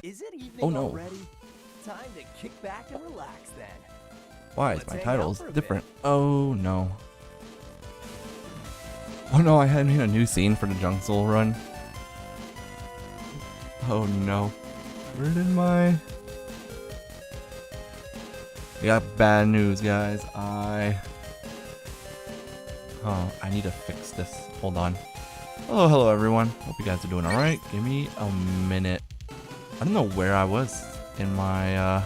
Is it evening Oh no. already? Time to kick back and relax then. Why is Let's my hang title out for a different? Oh no. Oh no, I had made a new scene for the Junk Soul run. Oh no. Where did my... We got bad news, guys. Oh, I need to fix this. Hold on. Hello everyone. Hope you guys are doing alright. Give me a minute. I don't know where I was in my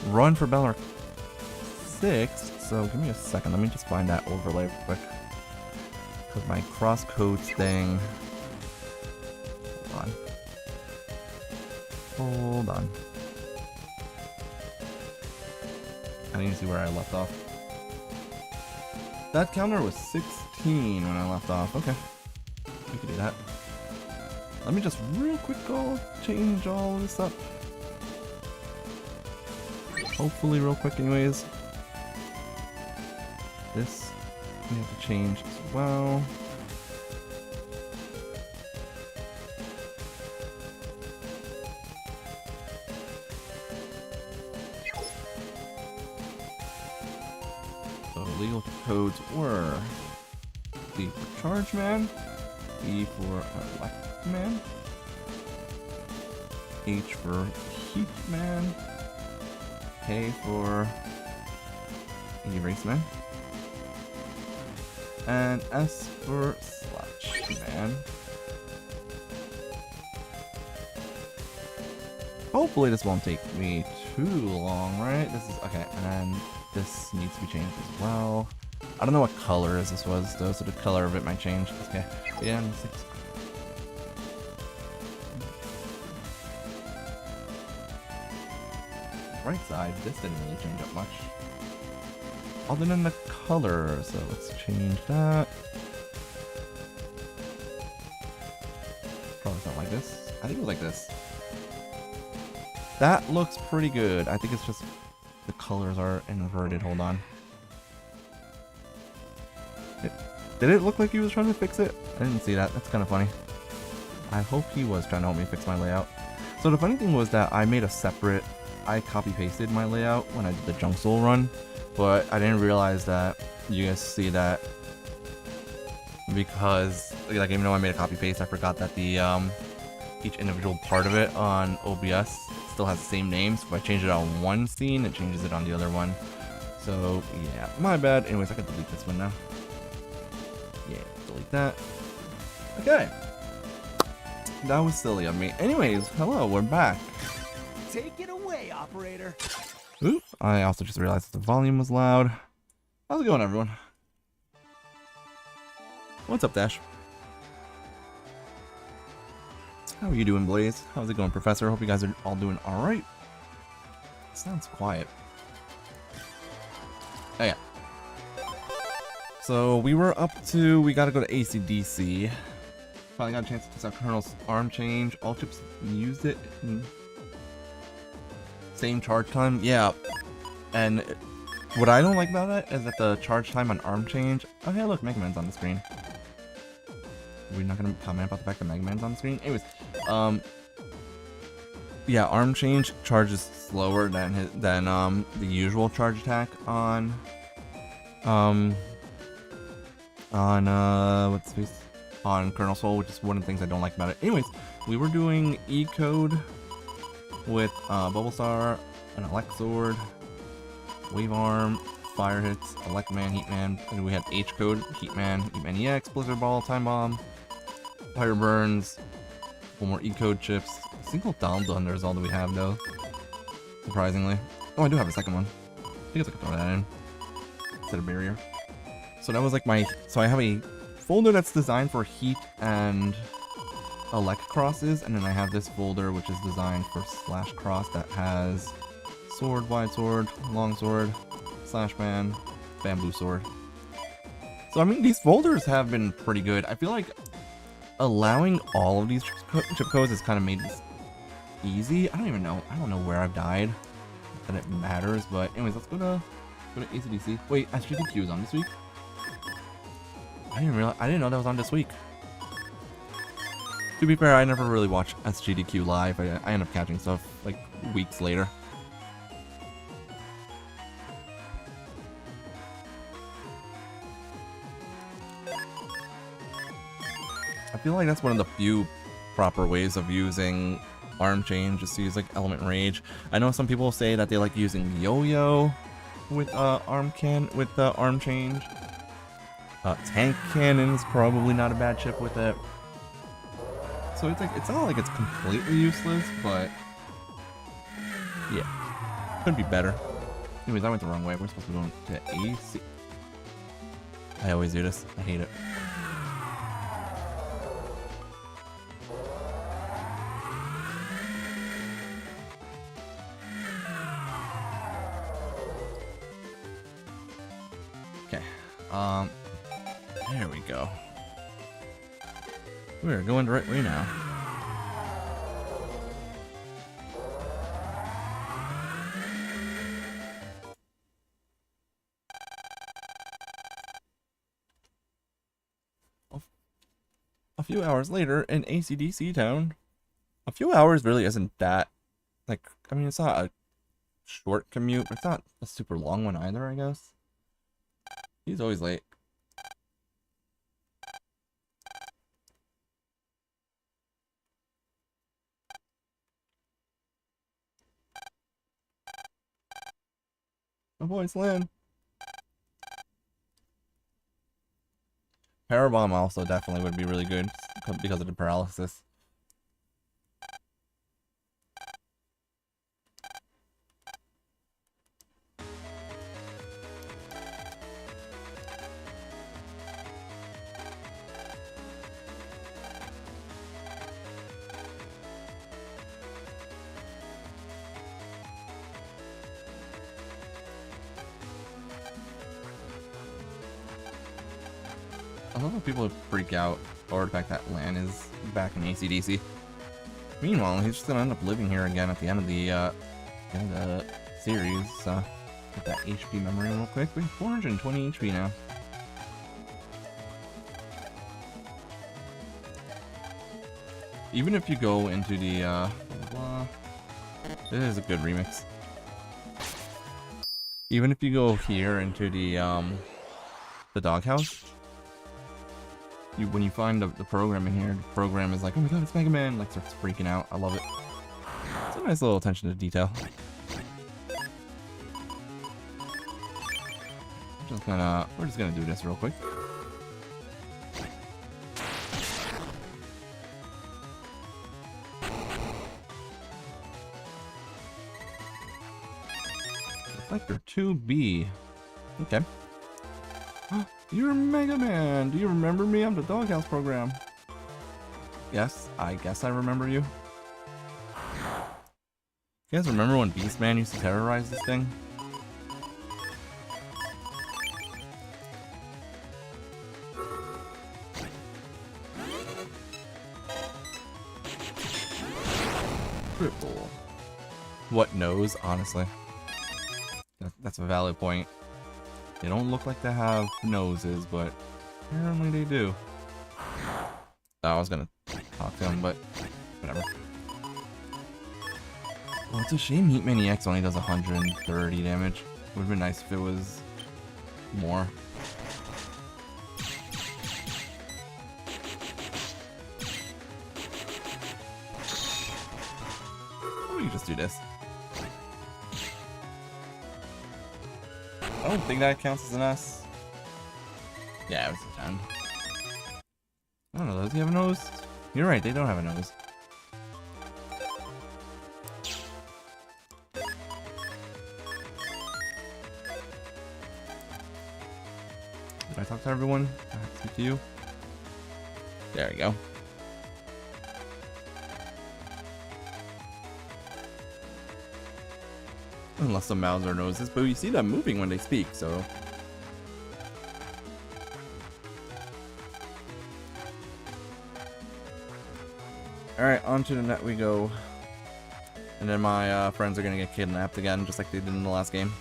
run for Bellar 6, so give me a second. Let me just find that overlay real quick. Because my Cross Codes thing... Hold on. I need to see where I left off. That counter was 16 when I left off. Okay. We can do that. Let me just real quick go change all this up. Hopefully real quick anyways. This we have to change as well. So legal codes were B for Charge Man, E for Elect Man, H for Heat Man, K for Erase Man, and S for Slash Man. Hopefully this won't take me too long, right? This is okay, and this needs to be changed as well. I don't know what color this was though, so the color of it might change. Okay, BN6. Right side, this didn't really change up much. Other than the color, so let's change that. Probably something like this. I think it was like this. That looks pretty good. I think it's just the colors are inverted. Hold on. Did it look like he was trying to fix it? I didn't see that. That's kind of funny. I hope he was trying to help me fix my layout. So the funny thing was that I made a separate... I copy-pasted my layout when I did the Junk Soul run, but I didn't realize that you guys see that because, like, even though I made a copy-paste, I forgot that the each individual part of it on OBS still has the same name. So if I change it on one scene, it changes it on the other one. So yeah, my bad. Anyways, I can delete this one now. Yeah, delete that. Okay. That was silly of me. Anyways, hello, we're back. Take it away, operator. Oop, I also just realized that the volume was loud. How's it going, everyone? What's up, Dash? How are you doing, Blaze? How's it going, Professor? Hope you guys are all doing alright. Sounds quiet. Oh, yeah. So, we were up to... We gotta go to ACDC. Finally got a chance to test out Colonel's arm change. All chips used it. Same charge time. Yeah. And what I don't like about that is that the charge time on arm change... Oh, hey, look, Mega Man's on the screen. We're not gonna comment about the fact that Mega Man's on the screen. Anyways, yeah, arm change charges slower than the usual charge attack on what's this? On Colonel Soul, which is one of the things I don't like about it. Anyways, we were doing E code with Bubble Star, an Elect Sword, Wave Arm, Fire Hits, Elect Man, Heat Man, and we had H code, Heat Man EX, Blizzard Ball, Time Bomb, Fire Burns, one more E code chips. Single Down Thunder is all that we have though. Surprisingly. Oh, I do have a second one. I think I could throw that in instead of Barrier. So that was like my... So I have a folder that's designed for Heat and Elect crosses, and then I have this folder which is designed for Slash Cross that has Sword, Wide Sword, Long Sword, Slash Man, Bamboo Sword. So I mean, these folders have been pretty good. I feel like allowing all of these chip codes has kind of made this easy. I don't know where I've died. Not that it matters, but anyways, let's go to ACDC. Wait, SGDQ is on this week? I didn't know that was on this week. To be fair, I never really watch SGDQ live. I end up catching stuff like weeks later. I feel like that's one of the few proper ways of using arm change, is to use like element rage. I know some people say that they like using yo-yo with arm change. Tank cannon is probably not a bad chip with it. So it's like, it's not like it's completely useless, but yeah, could be better. Anyways, I went the wrong way. We're supposed to be going to AC. I always do this. I hate it. Okay. There we go. We're going the right way now. A few hours later in AC/DC town. A few hours really isn't that, like, I mean, it's not a short commute, but it's not a super long one either, I guess. He's always late. My boy's Lynn. Parabomb also definitely would be really good because of the paralysis. I love how people freak out over the fact that Lan is back in AC/DC. Meanwhile, he's just gonna end up living here again at the end of the series. Get that HP memory real quick. We have 420 HP now. Even if you go into the this is a good remix. Even if you go here into the doghouse. When you find the program in here, the program is like, oh my god, it's Mega Man, like starts freaking out. I love it. It's a nice little attention to detail. We're just gonna do this real quick. Reflector 2B. Okay. You're Mega Man! Do you remember me? I'm the Doghouse program. Yes, I guess I remember you. You guys remember when Beastman used to terrorize this thing? Triple. What nose, honestly? That's a valid point. They don't look like they have noses, but apparently they do. Oh, I was gonna talk to him, but whatever. Well, it's a shame Heat Mini X only does 130 damage. Would have been nice if it was more. We can just do this. I don't think that counts as an S. Yeah, it was a 10. I don't know, does he have a nose? You're right, they don't have a nose. Did I talk to everyone? I have to speak to you. There we go. Unless the Mauser knows this, but you see them moving when they speak, so. Alright, onto the net we go. And then my friends are gonna get kidnapped again, just like they did in the last game.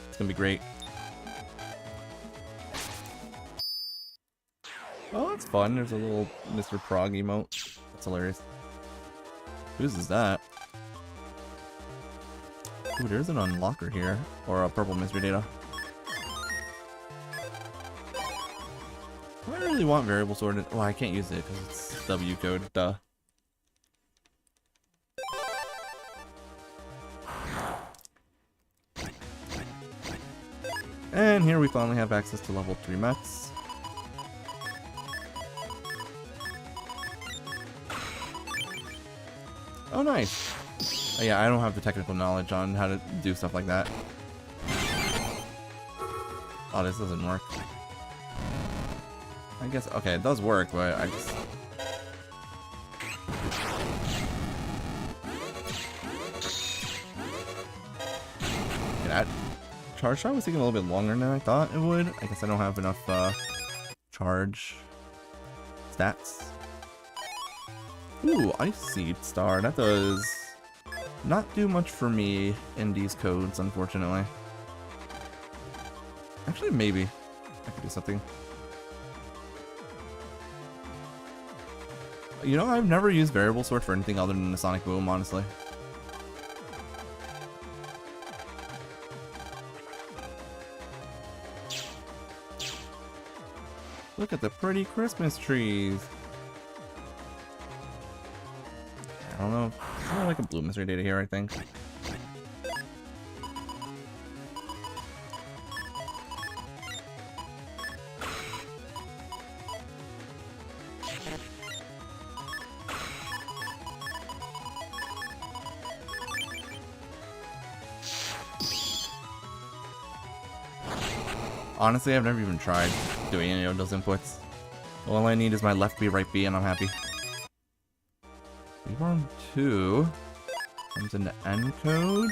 It's gonna be great. Oh, that's fun. There's a little Mr. Prog emote. It's hilarious. Whose is that? Ooh, there's an unlocker here. Or a purple mystery data. Do I really want variable sword? Well, I can't use it because it's W code. Duh. And here we finally have access to level 3 mechs. Oh, nice. Yeah, I don't have the technical knowledge on how to do stuff like that. Oh, this doesn't work. I guess, okay, it does work, but I just... That charge shot was taking a little bit longer than I thought it would. I guess I don't have enough charge stats. Ooh, Ice Seed Star. That does not do much for me in these codes, unfortunately. Actually, maybe I could do something. You know, I've never used Variable Sword for anything other than the Sonic Boom, honestly. Look at the pretty Christmas trees. I don't know. There's more like a blue mystery data here, I think. Honestly, I've never even tried doing any of those inputs. All I need is my left B, right B, and I'm happy. Weavearm 2 comes into N code.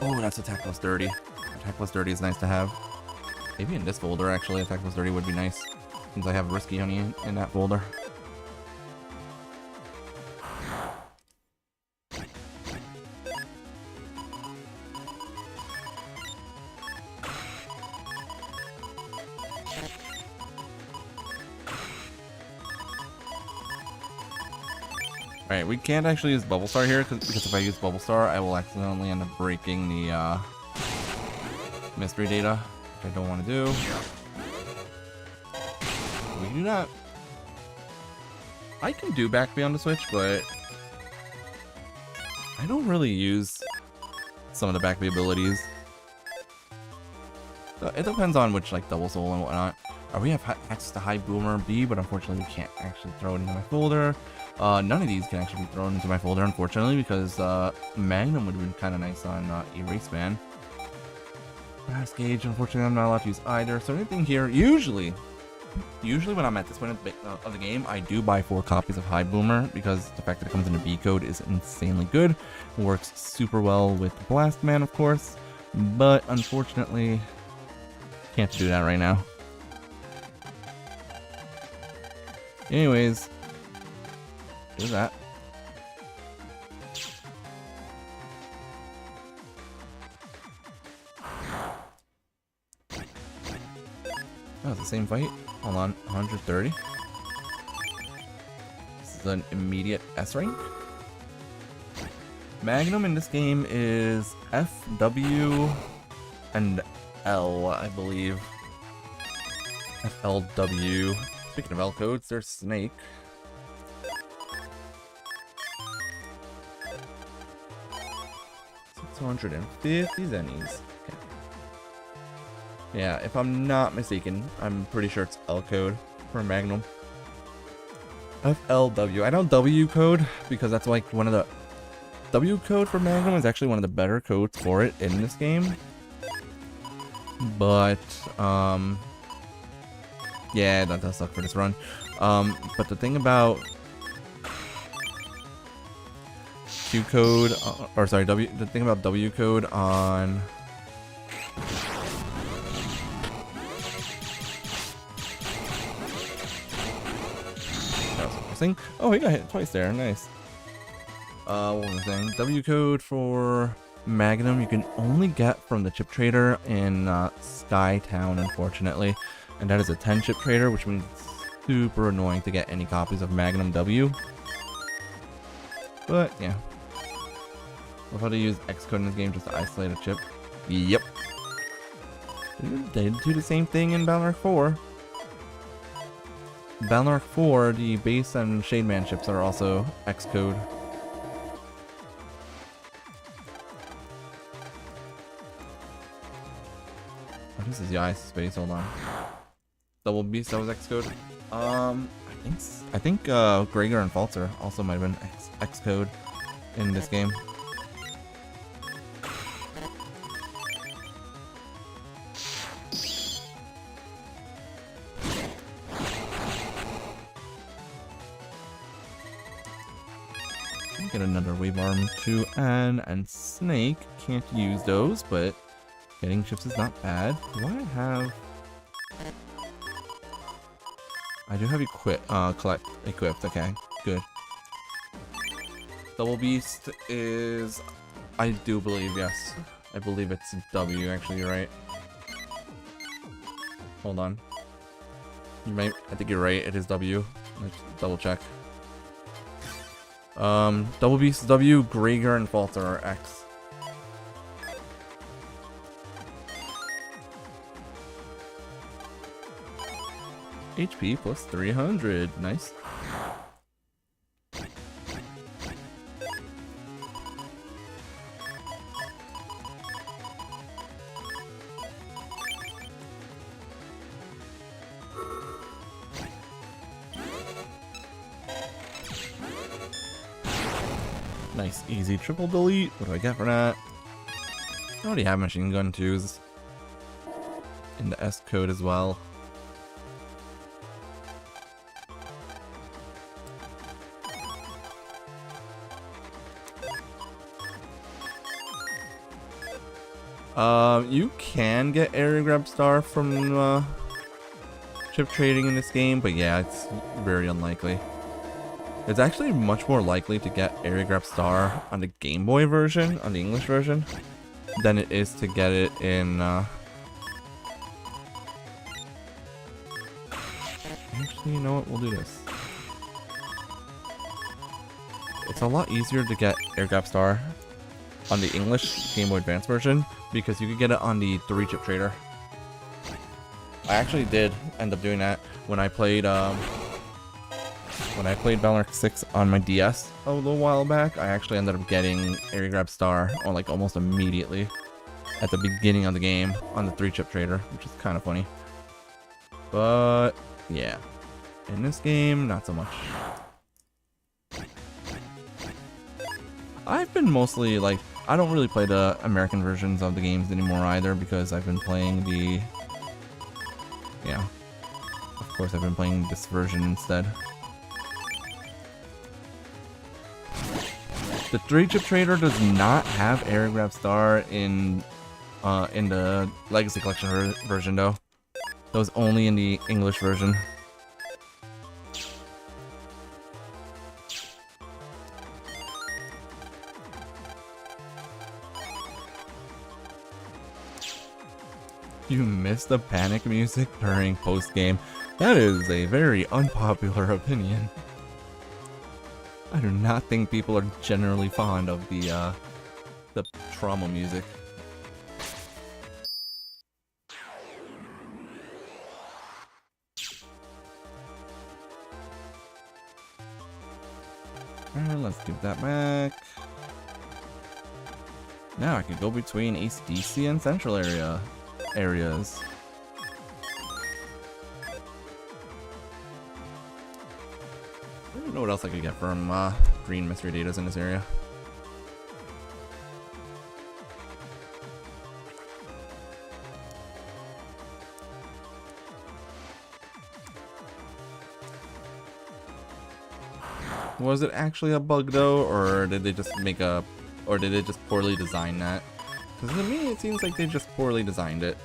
Oh, that's attack plus 30. Attack plus 30 is nice to have. Maybe in this folder, actually, attack plus 30 would be nice, since I have Risky Honey in that folder. Alright, we can't actually use Bubble Star here, because if I use Bubble Star, I will accidentally end up breaking the mystery data, which I don't want to do. We can do that. I can do back B on the Switch, but I don't really use some of the back B abilities. So it depends on which, like, Double Soul and whatnot. We have access to High Boomer B, but unfortunately we can't actually throw it into my folder. None of these can actually be thrown into my folder, unfortunately, because Magnum would have been kind of nice on Erase Man. Brass Gauge, unfortunately, I'm not allowed to use either. So anything here, usually when I'm at this point of the game, I do buy 4 copies of High Boomer, because the fact that it comes in a B code is insanely good. It works super well with Blast Man, of course, but unfortunately, can't do that right now. Anyways, do that. Oh, it's the same fight. Hold on, 130. This is an immediate S rank. Magnum in this game is F, W, and L, I believe. F, L, W. Speaking of L codes, there's Snake. 650 zennies. Okay. Yeah, if I'm not mistaken, I'm pretty sure it's L code for Magnum. FLW. I know W code because that's like one of the... W code for Magnum is actually one of the better codes for it in this game. But, yeah, that does suck for this run. But the thing about Q code, or sorry, the thing about W code on that was interesting. Oh, he got hit twice there. Nice. What was I saying? W code for Magnum you can only get from the chip trader in Sky Town, unfortunately, and that is a 10 chip trader, which means super annoying to get any copies of Magnum W. But yeah. We'll have to use Xcode in this game just to isolate a chip. Yep. They do the same thing in Balnark 4. Balnark 4, the base and Shademan chips are also Xcode. What is this? Yeah, ice space. Hold on. Double Beast, that was Xcode. I think Gregor and Falter also might have been Xcode in this game. Get another Wave Arm 2N and Snake. Can't use those, but getting chips is not bad. Do I have... I do have equipped, okay, good. Double Beast is... I do believe, yes. I believe it's W, actually, you're right. Hold on. I think you're right, it is W. Let's double check. Double Beast W, Gregor and Falter are X. HP plus 300, nice. Nice, easy triple delete. What do I get for that? I already have machine gun 2s in the S code as well. You can get area grab star from chip trading in this game, but yeah, it's very unlikely. It's actually much more likely to get area grab star on the Game Boy version, on the English version, than it is to get it in actually, you know what, we'll do this. It's a lot easier to get area grab star on the English Game Boy Advance version because you could get it on the 3-chip trader. I actually did end up doing that when I played Balnark 6 on my DS a little while back. I actually ended up getting area grab star on like almost immediately at the beginning of the game on the 3-chip trader, which is kind of funny. But yeah, in this game, not so much. I've been mostly like, I don't really play the American versions of the games anymore either because I've been playing the, yeah, of course I've been playing this version instead. The 3-chip trader does not have area grab star in the Legacy Collection version though. That was only in the English version. You missed the panic music during post-game. That is a very unpopular opinion. I do not think people are generally fond of the trauma music. Alright, let's give that back. Now I can go between East DC and Central areas. I don't know what else I could get from green mystery datas in this area. Was it actually a bug though, or did they just poorly design that? Because to me, it seems like they just poorly designed it.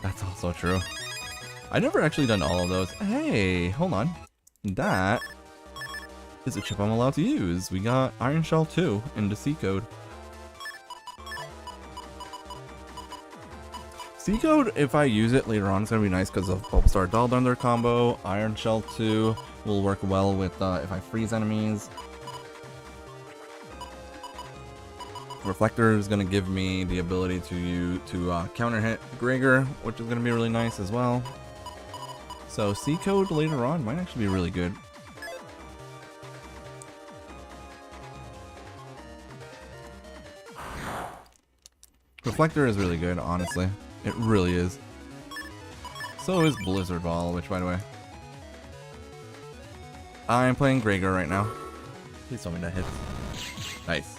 That's also true. I've never actually done all of those. Hey, hold on. That is a chip I'm allowed to use. We got Iron Shell 2 in the C code. C Code, if I use it later on, it's gonna be nice because of Bubble Star Dull Thunder combo. Iron Shell 2 will work well with if I freeze enemies. Reflector is gonna give me the ability to counter hit Gregor, which is gonna be really nice as well. So C Code later on might actually be really good. Reflector is really good, honestly. It really is. So is Blizzard Ball, which, by the way, I'm playing Gregor right now. Please tell me that hits. Nice.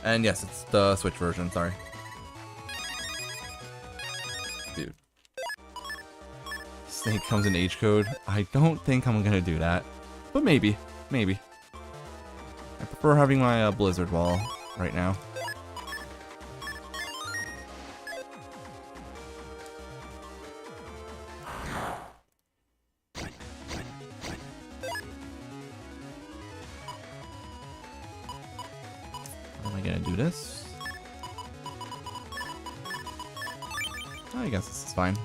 And yes, it's the Switch version, sorry. Dude. Snake comes in H code. I don't think I'm gonna do that. But maybe. Maybe. I prefer having my Blizzard Ball right now. This. I guess this is fine.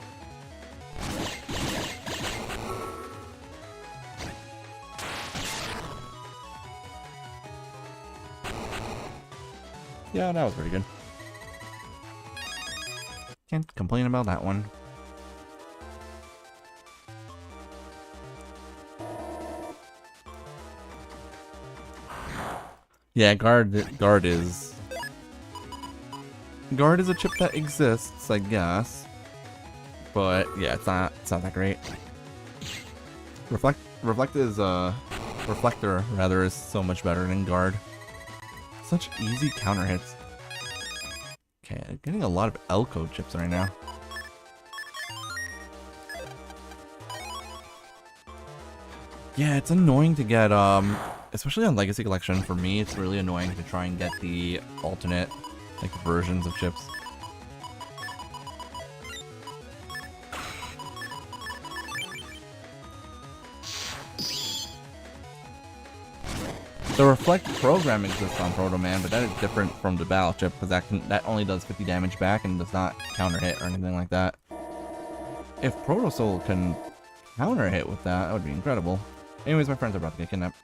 Yeah, that was pretty good. Can't complain about that one. Yeah, guard is a chip that exists, I guess. But yeah, it's not that great. Reflector rather is so much better than guard. Such easy counter hits. Okay, I'm getting a lot of L code chips right now. Yeah, it's annoying to get especially on Legacy Collection. For me, it's really annoying to try and get the alternate like versions of chips. The Reflect program exists on Proto Man, but that is different from the Battle Chip because that only does 50 damage back and does not counter hit or anything like that. If Proto Soul can counter hit with that, that would be incredible. Anyways, my friends are about to get kidnapped.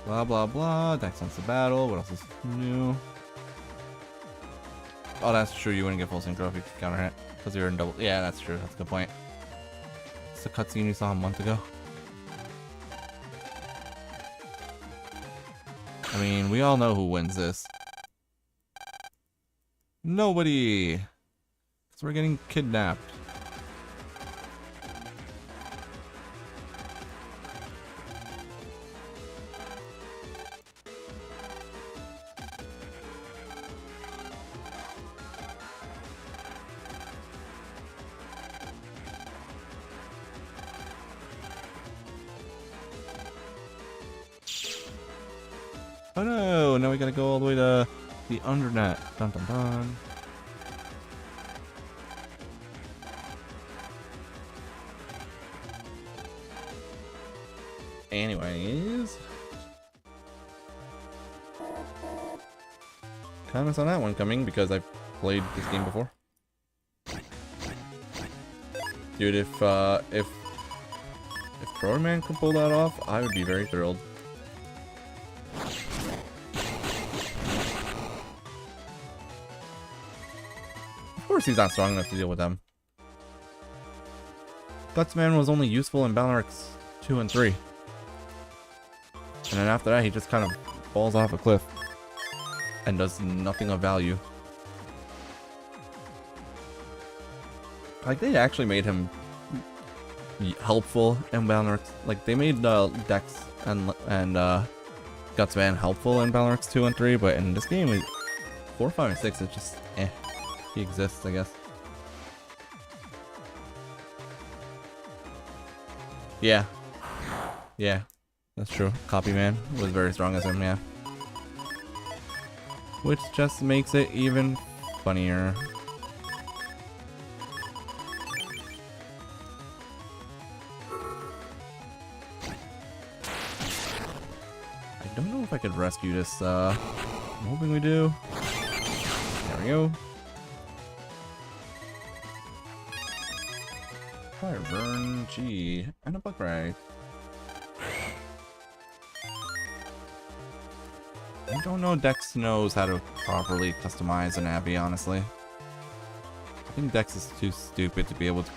Blah blah blah. Dex sense the battle. What else is new? Oh, that's true. You wouldn't get full synchro if you could counter hit because you're in double. Yeah, that's true. That's a good point. It's the cutscene you saw a month ago. I mean, we all know who wins this. Nobody. Because we're getting kidnapped. Oh no, now we gotta go all the way to the undernet. Dun dun dun. Anyways. Comments on that one coming because I've played this game before. Dude, if Proto Man could pull that off, I would be very thrilled. Of course he's not strong enough to deal with them. Gutsman was only useful in Ballarix 2 and 3. And then after that he just kind of falls off a cliff. And does nothing of value. Like, they actually made him helpful in Ballarix. Like, they made Dex and Gutsman helpful in Ballarix 2 and 3, but in this game, 4, 5, and 6, it's just, eh. He exists, I guess. Yeah. Yeah. That's true. Copy Man was very strong as him, yeah. Which just makes it even funnier. I don't know if I could rescue this, I'm hoping we do. There we go. Fire burn, gee, and a buck rag. I don't know Dex knows how to properly customize an Navi, honestly. I think Dex is too stupid to be able to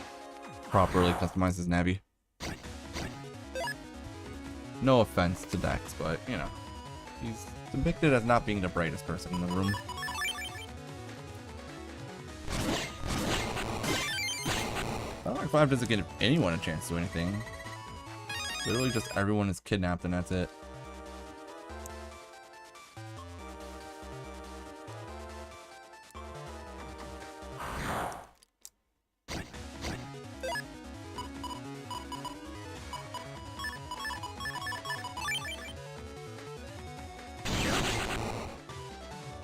properly customize his Navi. No offense to Dex, but, you know, he's depicted as not being the brightest person in the room. Valor 5 doesn't give anyone a chance to do anything. Literally just everyone is kidnapped and that's it.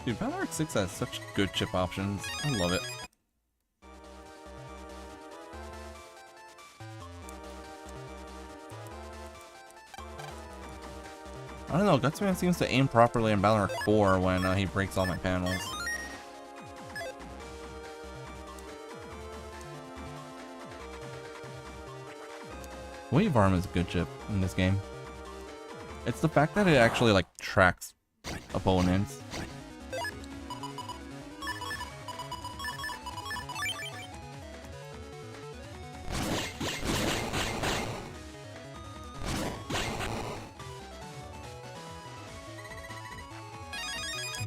Dude, Valor 6 has such good chip options. I love it. I don't know, Gutsman seems to aim properly in Valor 4 when he breaks all my panels. Wave Arm is a good chip in this game. It's the fact that it actually, like, tracks opponents.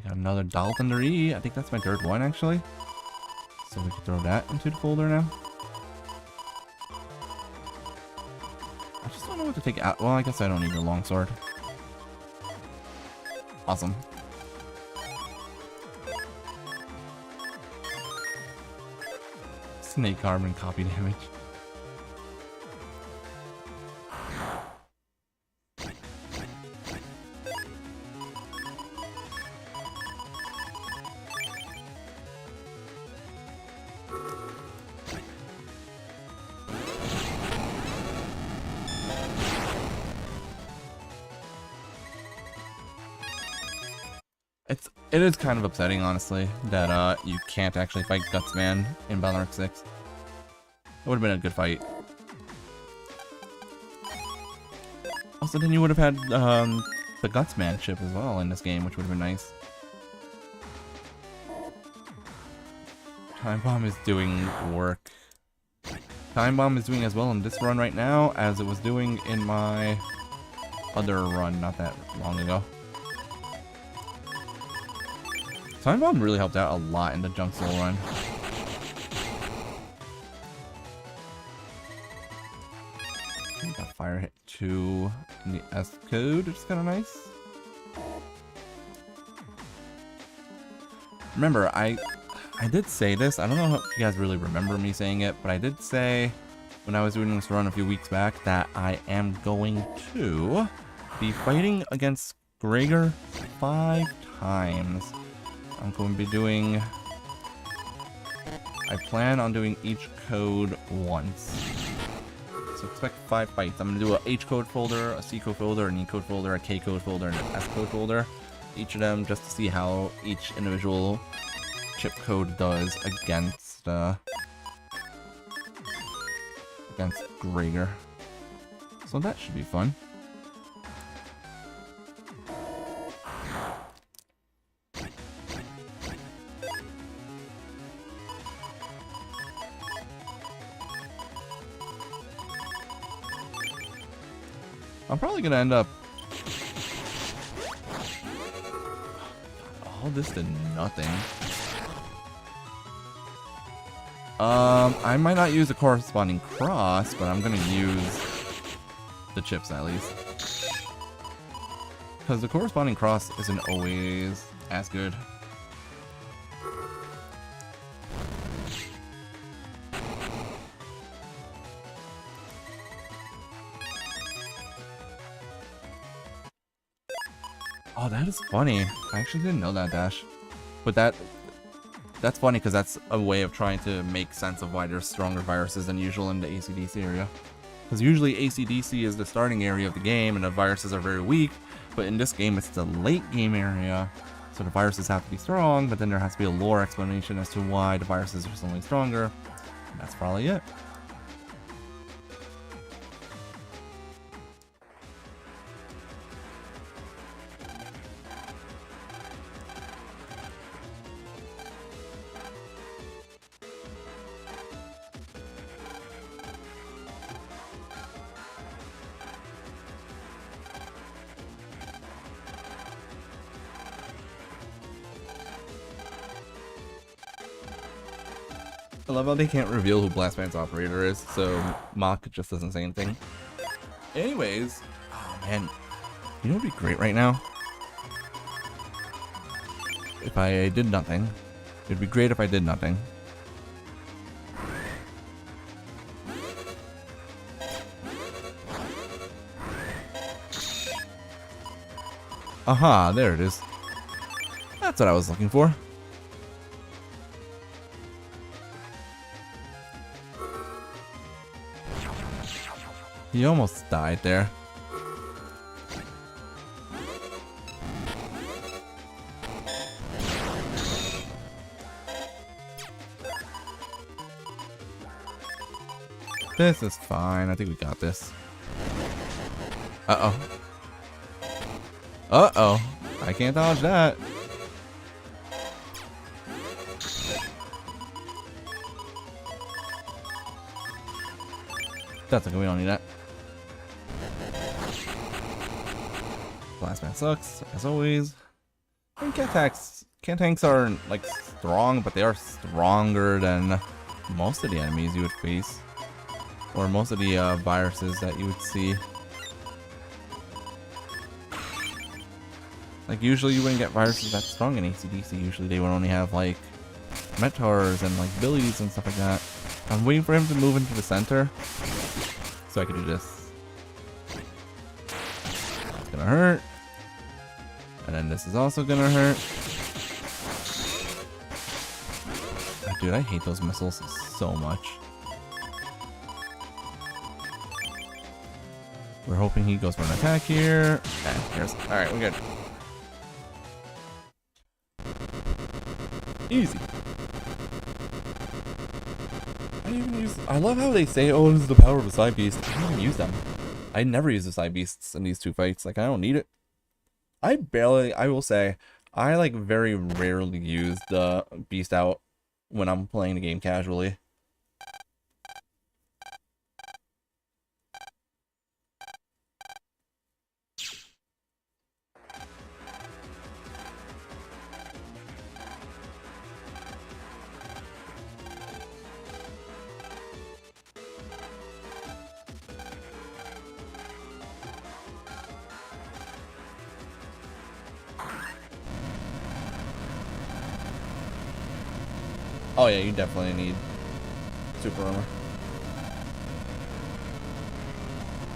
Another Dial Thunder E. I think that's my third one actually. So we can throw that into the folder now. I just don't know what to take out. Well, I guess I don't need a longsword. Awesome. Snake arm and copy damage. It is kind of upsetting, honestly, that you can't actually fight Gutsman in Valor 6. It would have been a good fight. Also, then you would have had the Gutsman chip as well in this game, which would have been nice. Time Bomb is doing work. Time Bomb is doing as well in this run right now as it was doing in my other run not that long ago. Time Bomb really helped out a lot in the Junk Soul run. Got Fire Hit 2 in the S code, which is kind of nice. Remember, I did say this. I don't know if you guys really remember me saying it, but I did say when I was doing this run a few weeks back that I am going to be fighting against Gregor 5 times. I'm going to be doing... I plan on doing each code once. So expect 5 fights. I'm going to do a H code folder, a C code folder, an E code folder, a K code folder, and an S code folder. Each of them just to see how each individual chip code does against Gregor. So that should be fun. I'm probably gonna end up... all this to nothing. I might not use a corresponding cross, but I'm gonna use the chips at least. Because the corresponding cross isn't always as good. Oh, that is funny. I actually didn't know that, Dash. But that's funny because that's a way of trying to make sense of why there's stronger viruses than usual in the AC/DC area. Because usually AC/DC is the starting area of the game and the viruses are very weak, but in this game it's the late game area, so the viruses have to be strong, but then there has to be a lore explanation as to why the viruses are suddenly stronger, and that's probably it. I love how they can't reveal who Blastman's operator is, so Mach just doesn't say anything. Anyways, oh man, you know what would be great right now? If I did nothing. It'd be great if I did nothing. Aha, there it is. That's what I was looking for. He almost died there. This is fine. I think we got this. Uh-oh. Uh-oh. I can't dodge that. That's okay. We don't need that. Blastman sucks, as always. And Cat-tanks aren't, like, strong, but they are stronger than most of the enemies you would face. Or most of the viruses that you would see. Like, usually you wouldn't get viruses that strong in AC/DC. Usually they would only have, like, Metars and, like, Billies and stuff like that. I'm waiting for him to move into the center so I can do this. It's gonna hurt. And then this is also gonna hurt. Dude, I hate those missiles so much. We're hoping he goes for an attack here. Alright, we're good. Easy. I love how they say, oh, this is the power of a side beast. I don't even use them. I never use the side beasts in these two fights. Like, I don't need it. I will say, I like very rarely use the beast out when I'm playing the game casually. Oh yeah, you definitely need super armor.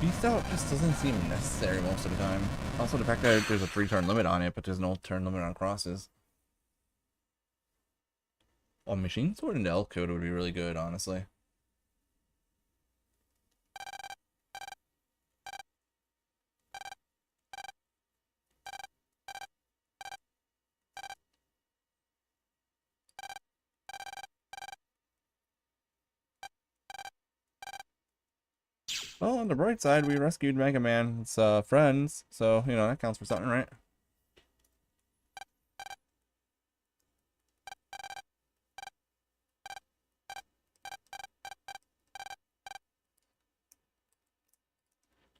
Beast out just doesn't seem necessary most of the time. Also the fact that there's a 3-turn limit on it, but there's no turn limit on crosses. A machine sword into L code would be really good, honestly. Well, on the bright side, we rescued Mega Man's friends, so, you know, that counts for something, right?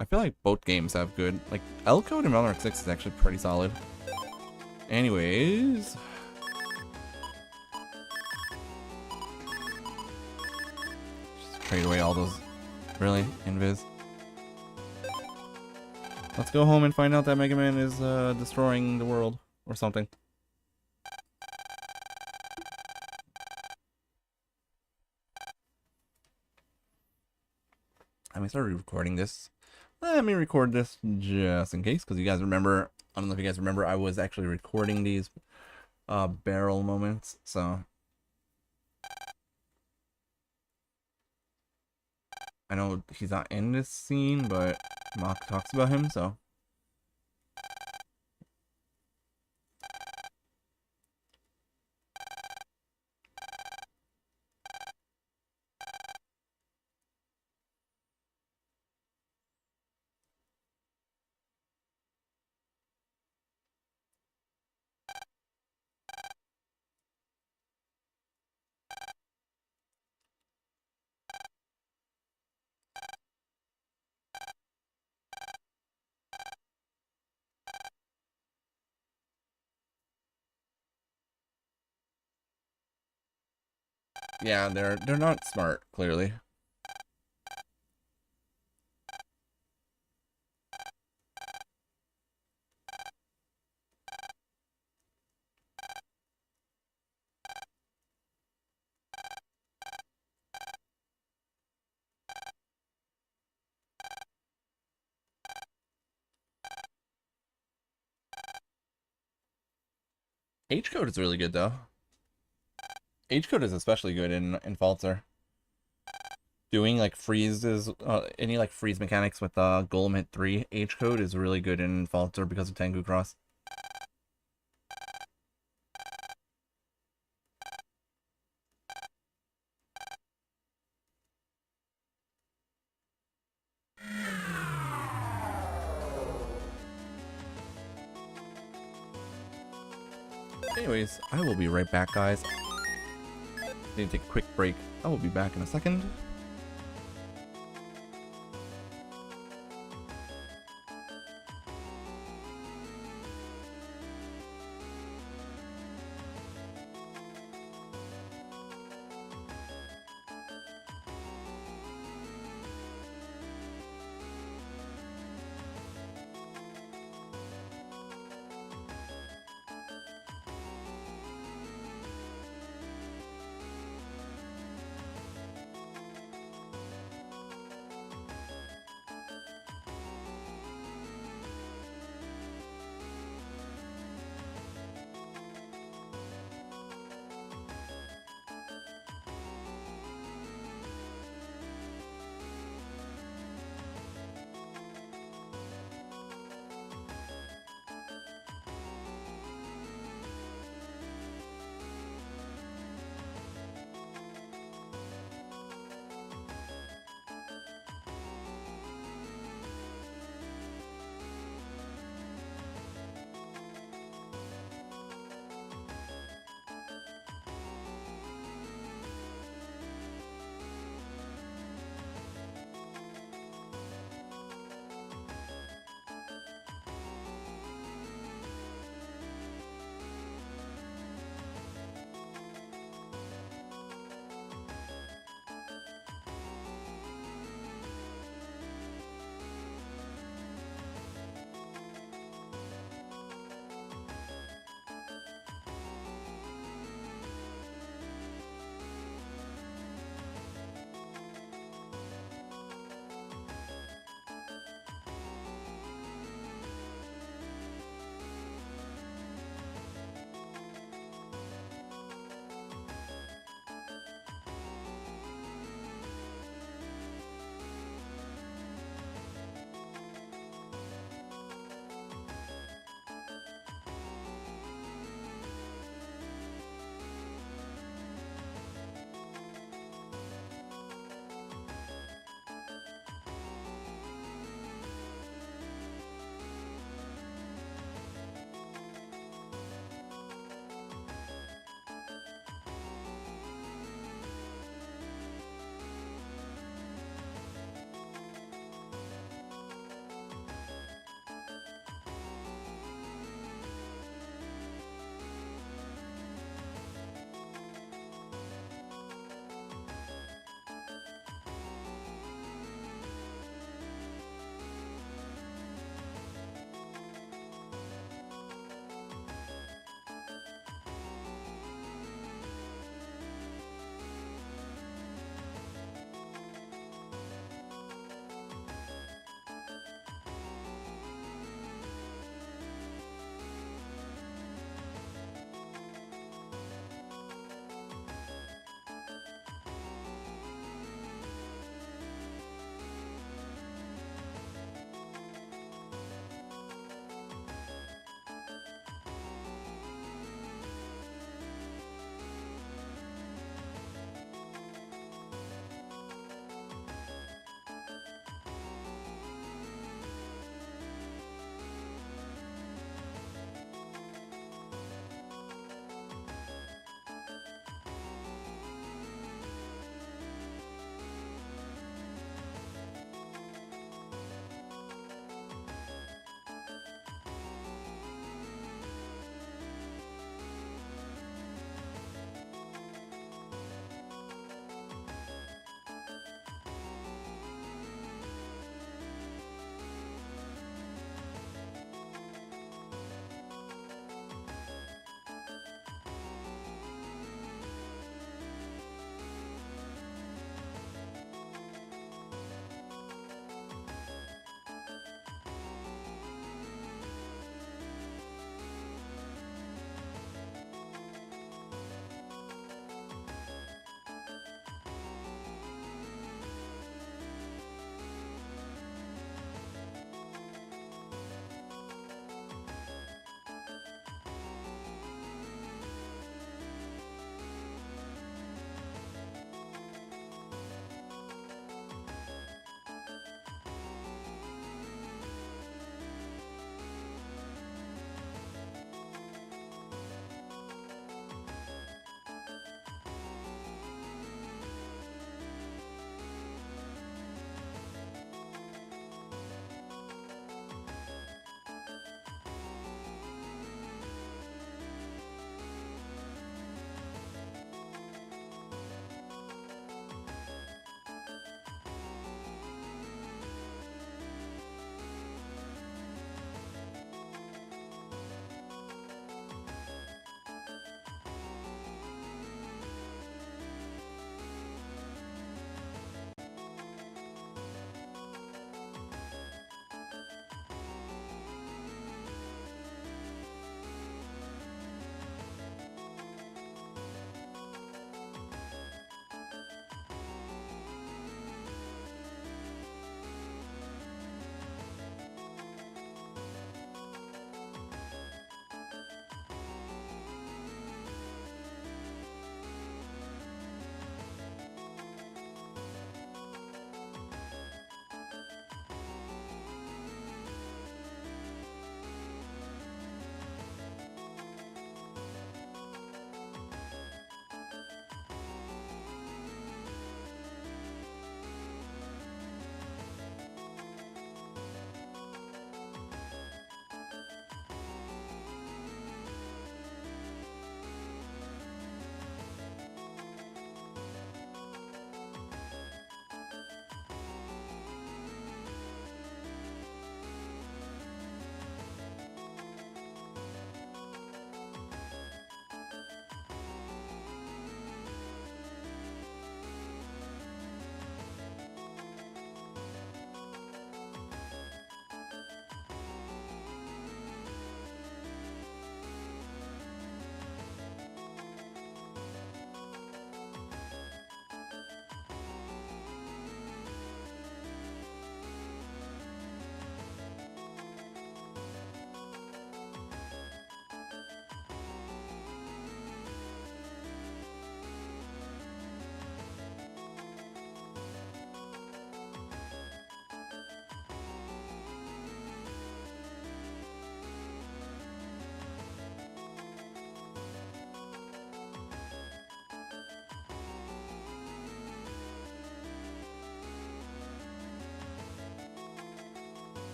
I feel like both games have good, like, L code and Valorant 6 is actually pretty solid. Anyways. Just trade away all those. Really? Invis? Let's go home and find out that Mega Man is destroying the world or something. I mean, started recording this. Let me record this just in case, because you guys remember I don't know if you guys remember, I was actually recording these barrel moments, so I know he's not in this scene, but Mock talks about him, so. Yeah, they're not smart, clearly. H code is really good though. H code is especially good in Falter. Doing like freezes, any like freeze mechanics with Golem hit 3 H code is really good in Falter because of Tengu Cross. Anyways, I will be right back, guys. Need to take a quick break. I will be back in a second.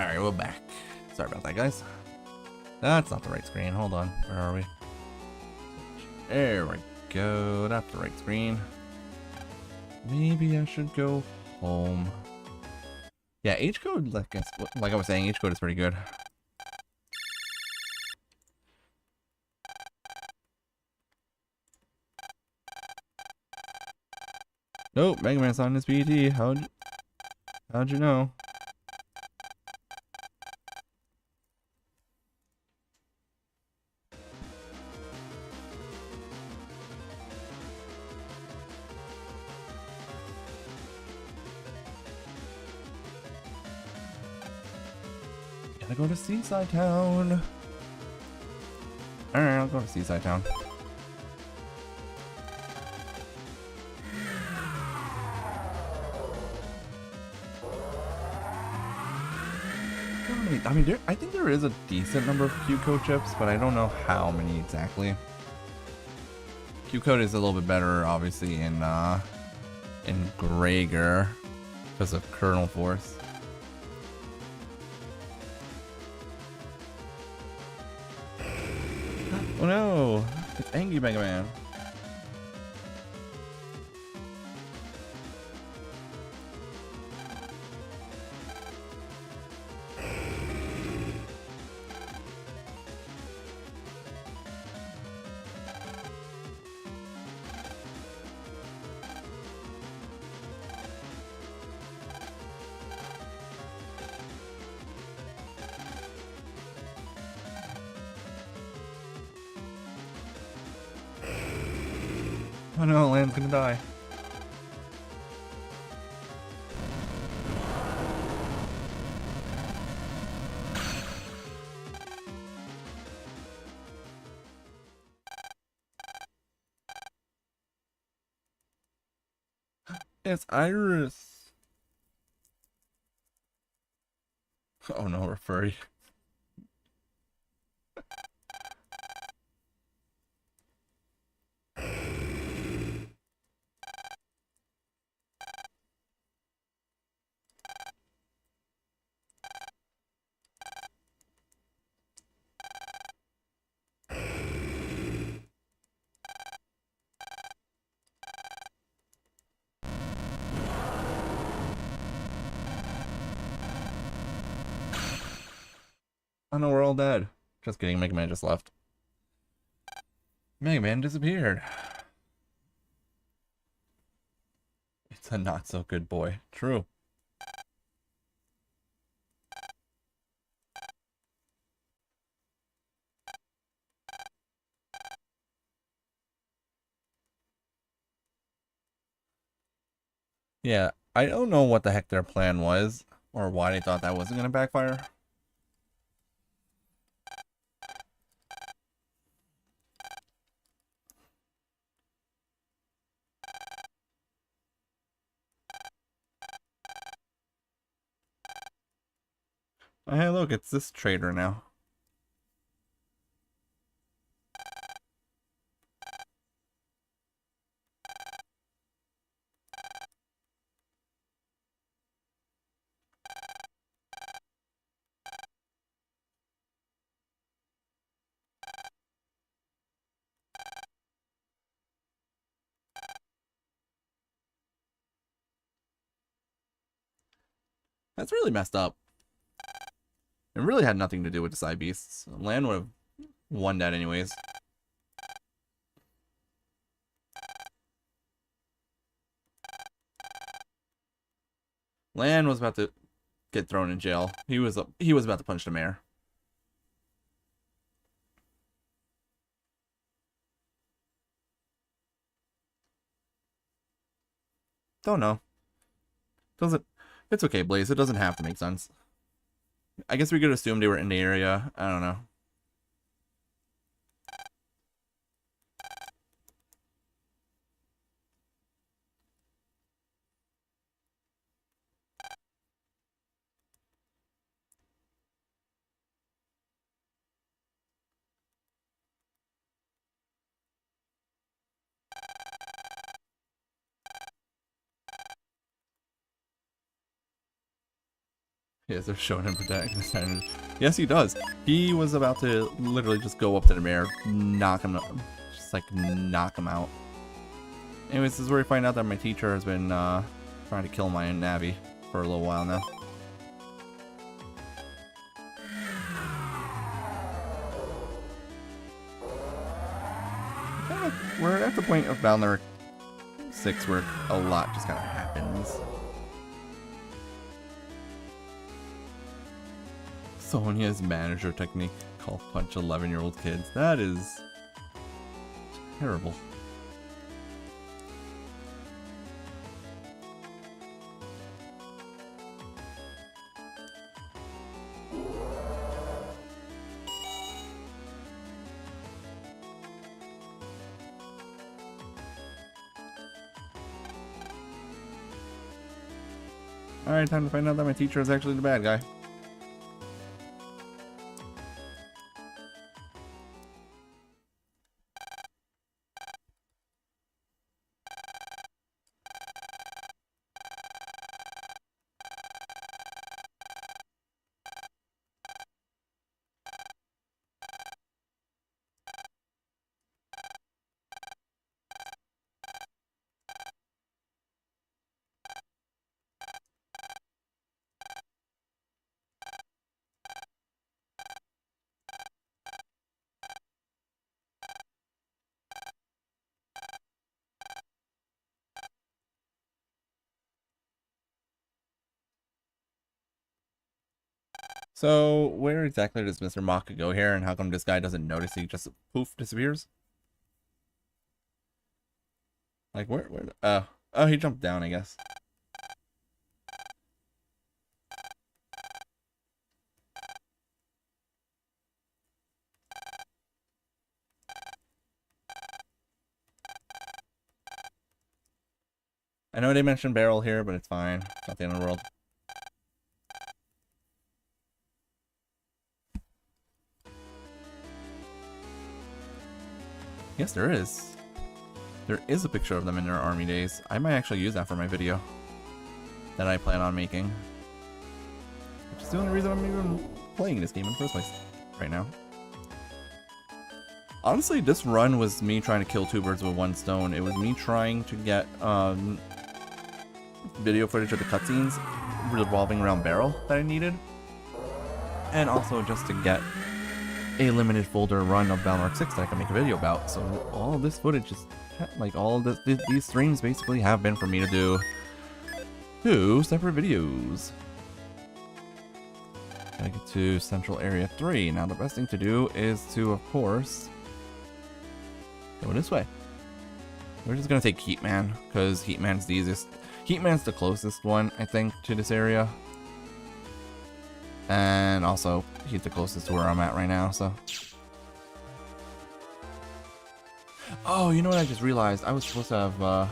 Alright, we're back. Sorry about that, guys. That's not the right screen. Hold on. Where are we? There we go. That's the right screen. Maybe I should go home. Yeah, H code, like I was saying, H code is pretty good. Nope, Mega Man's on his PT. How'd you know? Gotta go to Seaside Town. Alright, I'll go to Seaside Town. I mean, I think there is a decent number of Q code chips, but I don't know how many exactly. Q code is a little bit better, obviously, in Gregor because of kernel force. Oh no! It's Angry Mega Man. Oh no, Land's gonna die. It's Iris. Oh no, we're furry. Oh no, we're all dead. Just kidding, Mega Man just left. Mega Man disappeared. It's a not so good boy. True. Yeah, I don't know what the heck their plan was, or why they thought that wasn't gonna backfire. Oh, hey, look, it's this trader now. That's really messed up. It really had nothing to do with the side beasts. Land would have won that anyways. Land was about to get thrown in jail. He was about to punch the mayor. Don't know. Doesn't. It's okay, Blaze. It doesn't have to make sense. I guess we could assume they were in the area. I don't know. Yes, they're showing him protect this time. Yes, he does. He was about to literally just go up to the bear, knock him, just like knock him out. Anyways, this is where we find out that my teacher has been trying to kill my Navi for a little while now. We're at the point of BN6 where a lot just kind of happens. Sonia's manager technique called punch 11-year-old kids. That is terrible. Alright, time to find out that my teacher is actually the bad guy. So, where exactly does Mr. Maka go here, and how come this guy doesn't notice he just poof disappears? Like, where, oh, he jumped down, I guess. I know they mentioned barrel here, but it's fine. It's not the end of the world. Yes, there is. There is a picture of them in their army days. I might actually use that for my video that I plan on making. Which is the only reason I'm even playing this game in the first place right now. Honestly, this run was me trying to kill two birds with one stone. It was me trying to get video footage of the cutscenes revolving around barrel that I needed. And also just to get a limited folder run of BN6 that I can make a video about. So all of this footage is, like, all of this, these streams basically have been for me to do 2 separate videos. Gotta get to Central Area 3. Now the best thing to do is to, of course, go this way. We're just gonna take Heatman, because Heatman's the easiest. Heatman's the closest one, I think, to this area. And also, he's the closest to where I'm at right now, so. Oh, you know what I just realized? I was supposed to have, oh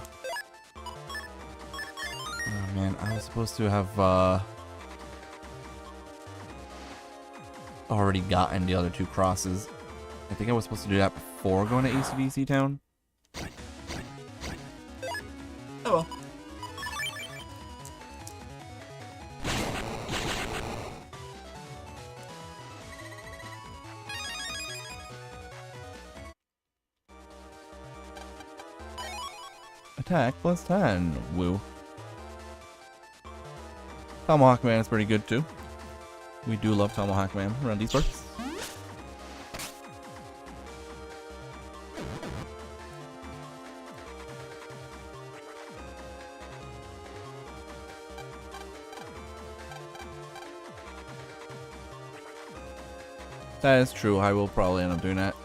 man, I was supposed to have, already gotten the other 2 crosses. I think I was supposed to do that before going to ACDC Town. Oh well. Attack plus 10. Woo. Tomahawk Man is pretty good too. We do love Tomahawk Man around these parts. That is true. I will probably end up doing that.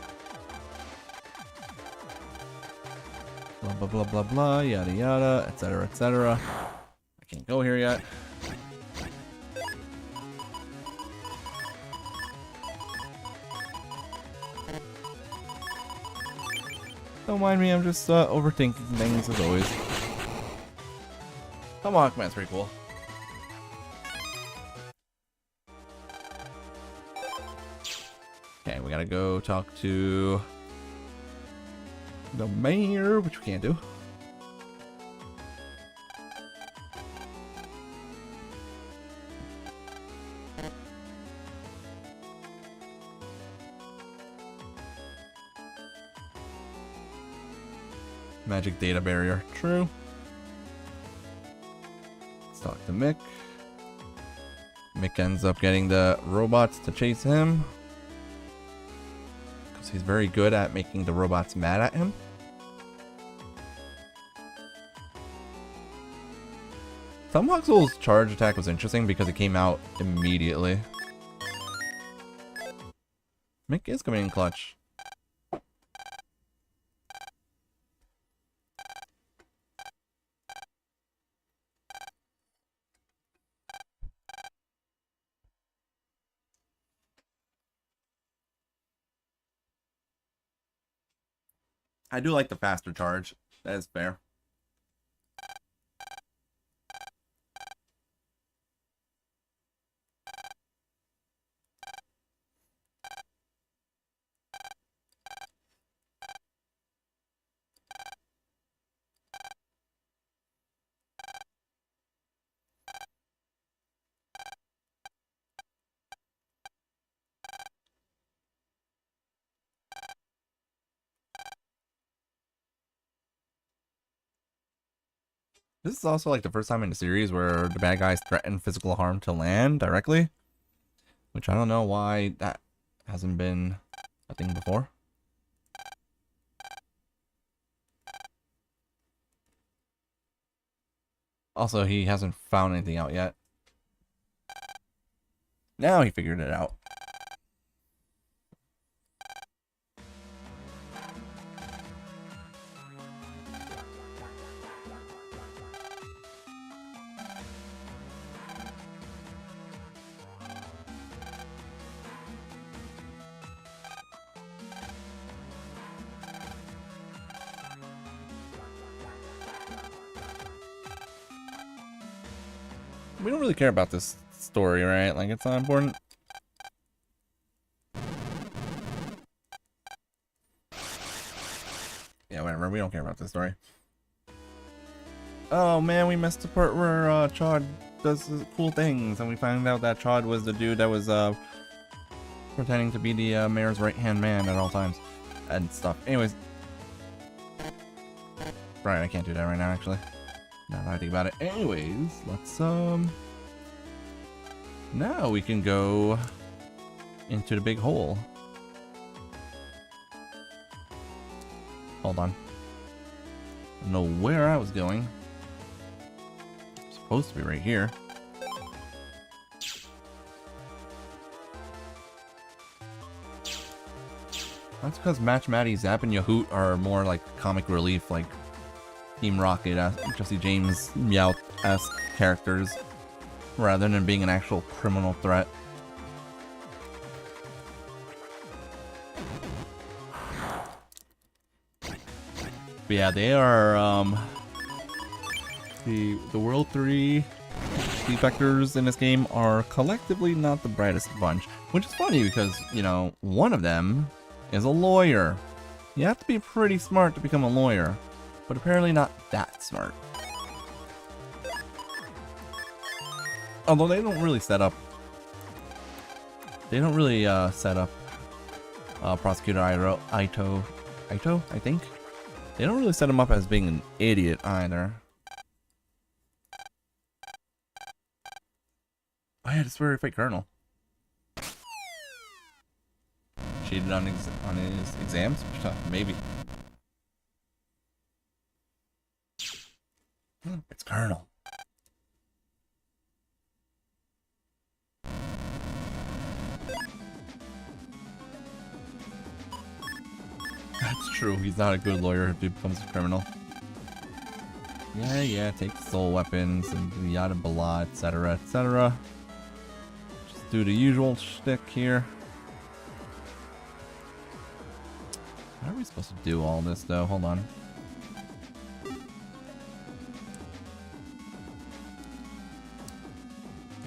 Blah blah blah blah blah, yada yada, etc. etc. I can't go here yet. Don't mind me, I'm just overthinking things as always. Tomahawk Man's pretty cool. Okay, we gotta go talk to the mayor, which we can't do. Magic data barrier. True. Let's talk to Mick. Mick ends up getting the robots to chase him. Because he's very good at making the robots mad at him. Thumbhuxel's charge attack was interesting because it came out immediately. Mick is coming in clutch. I do like the faster charge. That is fair. This is also like the first time in the series where the bad guys threaten physical harm to land directly. Which I don't know why that hasn't been a thing before. Also, he hasn't found anything out yet. Now he figured it out. We don't really care about this story, right? Like, it's not important. Yeah, whatever. We don't care about this story. Oh, man, we missed the part where Chod does cool things, and we found out that Chod was the dude that was pretending to be the mayor's right-hand man at all times. And stuff. Anyways. Right, I can't do that right now, actually. Now that I think about it. Anyways, let's, now we can go into the big hole. Hold on. I don't know where I was going. It's supposed to be right here. That's because Match Matty, Zap, and Yahoot are more like comic relief, like Team Rocket, Jesse James, Meowth-esque characters, rather than being an actual criminal threat. But yeah, they are the World 3 defectors in this game are collectively not the brightest bunch, which is funny because, you know, one of them is a lawyer. You have to be pretty smart to become a lawyer, but apparently not that smart. Although they don't really set up... They don't really set up Prosecutor Ito, I think? They don't really set him up as being an idiot either. Oh yeah, this very fake Colonel. Cheated on his exams? Maybe. It's Colonel. That's true, he's not a good lawyer if he becomes a criminal. Yeah, take the soul weapons and yada blah, etc, etc. Just do the usual shtick here. How are we supposed to do all this though? Hold on.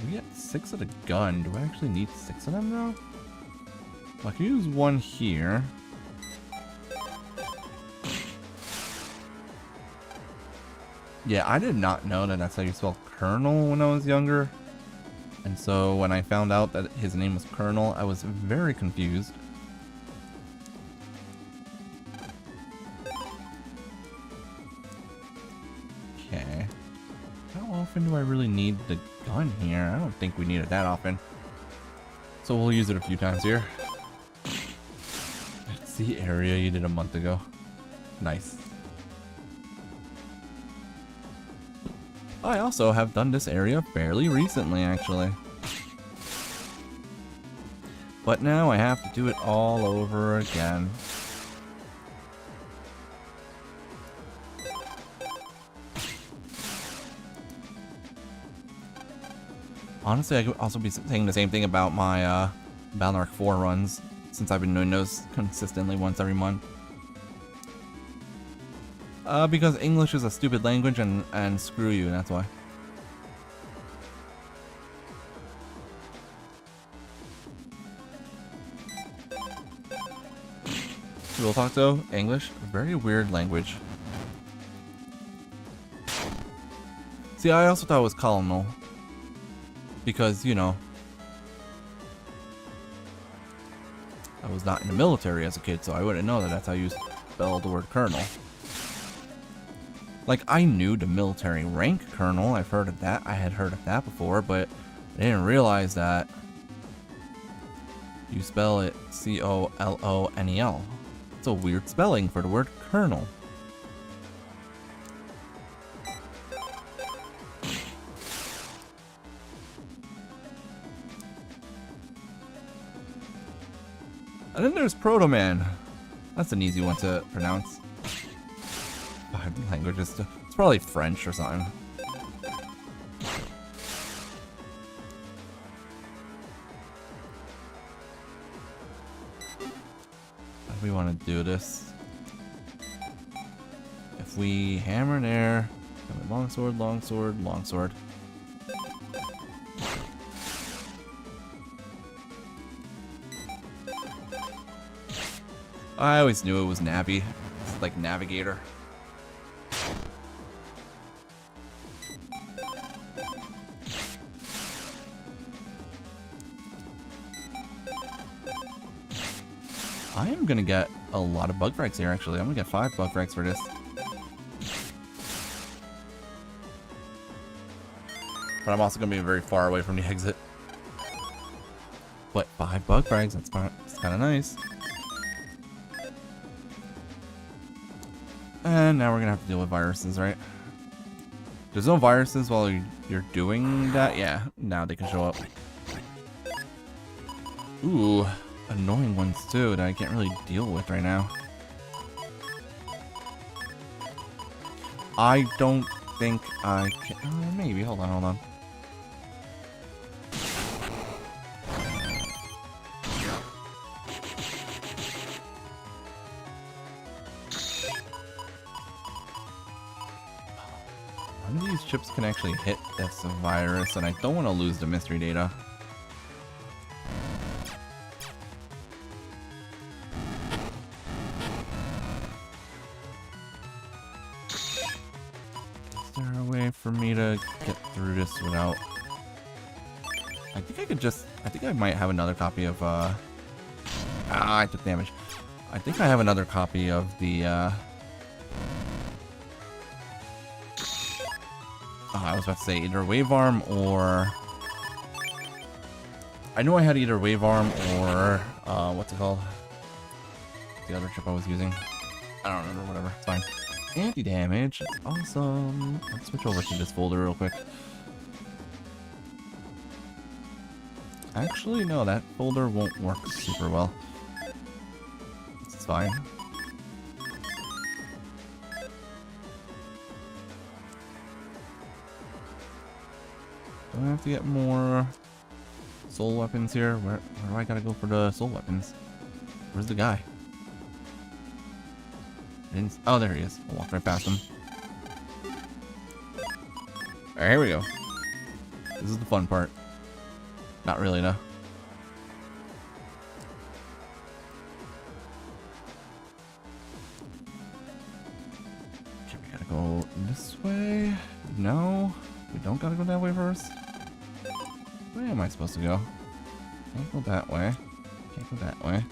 We get 6 of the gun. Do I actually need 6 of them though? Well, I can use 1 here. Yeah, I did not know that that's how you spell Colonel when I was younger. And so when I found out that his name was Colonel, I was very confused. often do I really need the gun here? I don't think we need it that often. So we'll use it a few times here. It's the area you did a month ago. Nice. I also have done this area fairly recently, actually. But now I have to do it all over again. Honestly, I could also be saying the same thing about my Balnark 4 runs, since I've been doing those consistently once every month. Because English is a stupid language and screw you, that's why. Real talk though, English, very weird language. See, I also thought it was colonel. Because, you know, I was not in the military as a kid, so I wouldn't know that that's how you spell the word colonel. Like, I knew the military rank colonel, I've heard of that, I had heard of that before, but I didn't realize that you spell it C-O-L-O-N-E-L. It's a weird spelling for the word colonel. And then there's Proto Man. That's an easy one to pronounce. 5 languages. It's probably French or something. How do we want to do this? If we hammer there, longsword, longsword, longsword. I always knew it was Navi. It's like Navigator. I am gonna get a lot of bug frags here, actually. I'm gonna get 5 bug frags for this. But I'm also gonna be very far away from the exit. But 5 bug frags, that's kind of nice. And now we're gonna have to deal with viruses, right? There's no viruses while you're doing that? Yeah, now they can show up. Ooh, annoying ones too that I can't really deal with right now. I don't think I can... maybe, hold on. None of these chips can actually hit this virus, and I don't want to lose the mystery data. Is there a way for me to get through this without... I think I could just... I think I might have another copy of, I took damage. I think I have another copy of the, I was about to say either Wave Arm or... I knew I had either Wave Arm or... what's it called? The other chip I was using. I don't remember, whatever. It's fine. Anti-damage. That's awesome. Let's switch over to this folder real quick. Actually, no, that folder won't work super well. It's fine. Do I have to get more soul weapons here? Where do I gotta go for the soul weapons? Where's the guy? Oh, there he is. I'll walk right past him. Alright, here we go. This is the fun part. Not really, no. Okay, we gotta go this way. No, we don't gotta go that way first. Where am I supposed to go? Can't go that way. Can't go that way.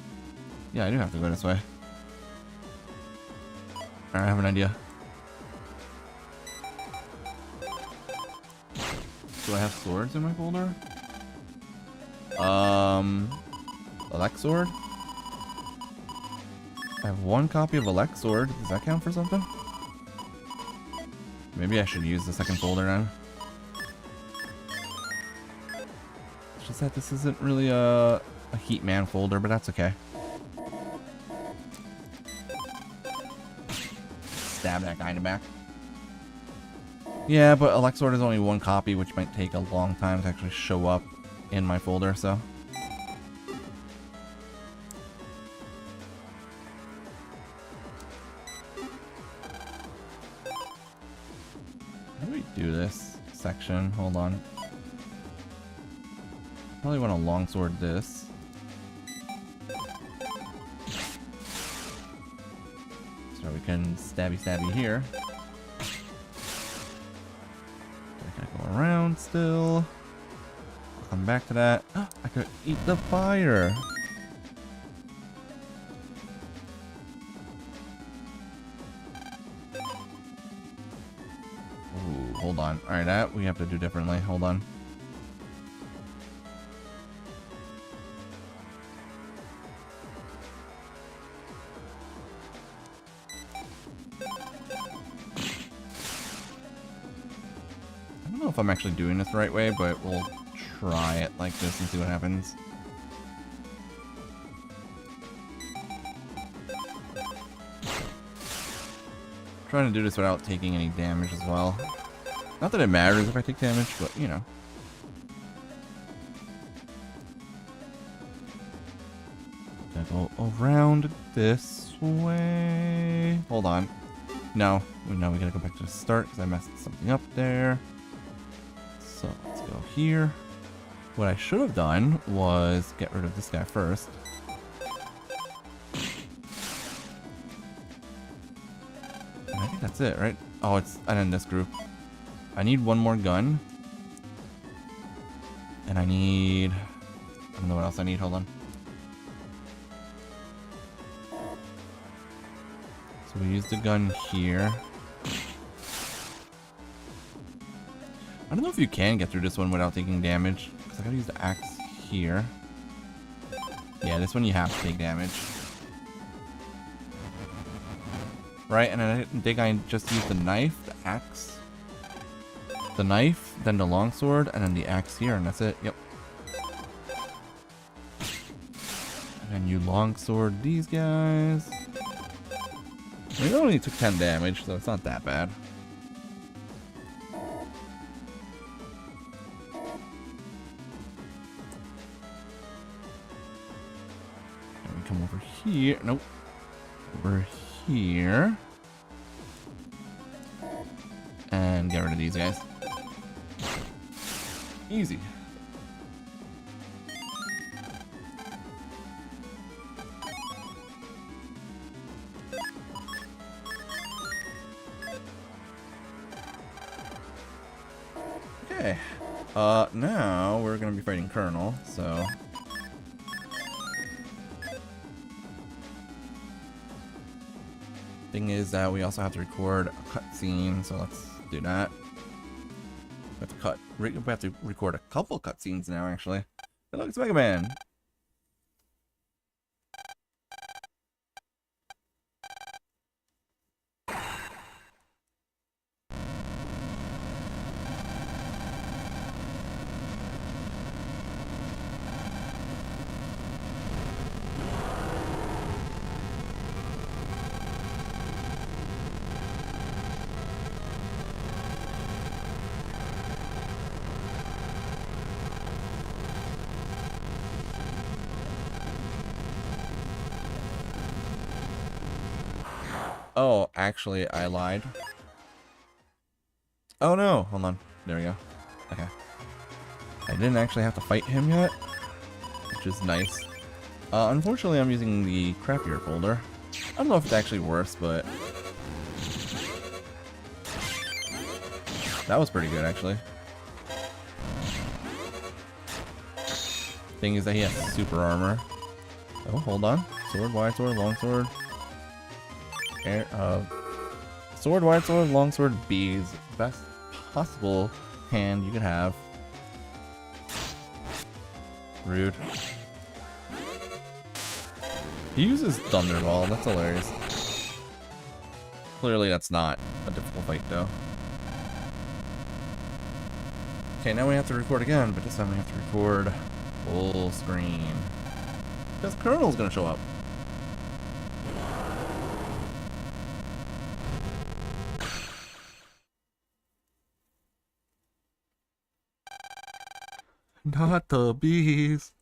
Yeah, I do have to go this way. Alright, I have an idea. do I have swords in my folder? Elect sword? I have one copy of Elect sword. Does that count for something? Maybe I should use the second folder then. It's just that this isn't really a Heatman folder, but that's okay. Stab that guy in the back. Yeah, but Elect sword is only one copy, which might take a long time to actually show up in my folder, so. How do we do this section? Hold on. Probably want to longsword this. So we can stabby here. I gotta go around still. I'll come back to that. I could eat the fire. Ooh, hold on. Alright, that we have to do differently. Hold on. I don't know if I'm actually doing this the right way, but we'll try it like this and see what happens. Trying to do this without taking any damage as well. Not that it matters if I take damage, but you know. Gotta go around this way. Hold on. No, we gotta go back to the start because I messed something up there. So let's go here. What I should have done was get rid of this guy first. And I think that's it, right? Oh, it's and then this group. I need one more gun. And I need... I don't know what else I need. Hold on. So we use the gun here. I don't know if you can get through this one without taking damage. Because I gotta use the axe here. Yeah, this one you have to take damage. Right, and I think I just used the knife, the axe. The knife, then the longsword, and then the axe here, and that's it. Yep. And then you longsword these guys. I mean, it only took 10 damage, so it's not that bad. And we come over here. Nope. Over here. And get rid of these guys. Easy. Okay. Now we're gonna be fighting Colonel, so. Thing is that we also have to record a cutscene, so let's do that. We have to record a couple cutscenes now, actually. Hey, look, it's Mega Man. Oh, actually, I lied. Oh no, hold on. There we go. Okay. I didn't actually have to fight him yet, which is nice. Unfortunately, I'm using the crappier folder. I don't know if it's actually worse, but... that was pretty good, actually. Thing is that he has super armor. Oh, hold on. Sword, wide sword, long sword. Sword, wide sword, longsword, bees. Best possible hand you could have. Rude. He uses Thunderball. That's hilarious. Clearly, that's not a difficult fight, though. Okay, now we have to record again, but this time we have to record full screen. Because Colonel's gonna show up. Not the bees.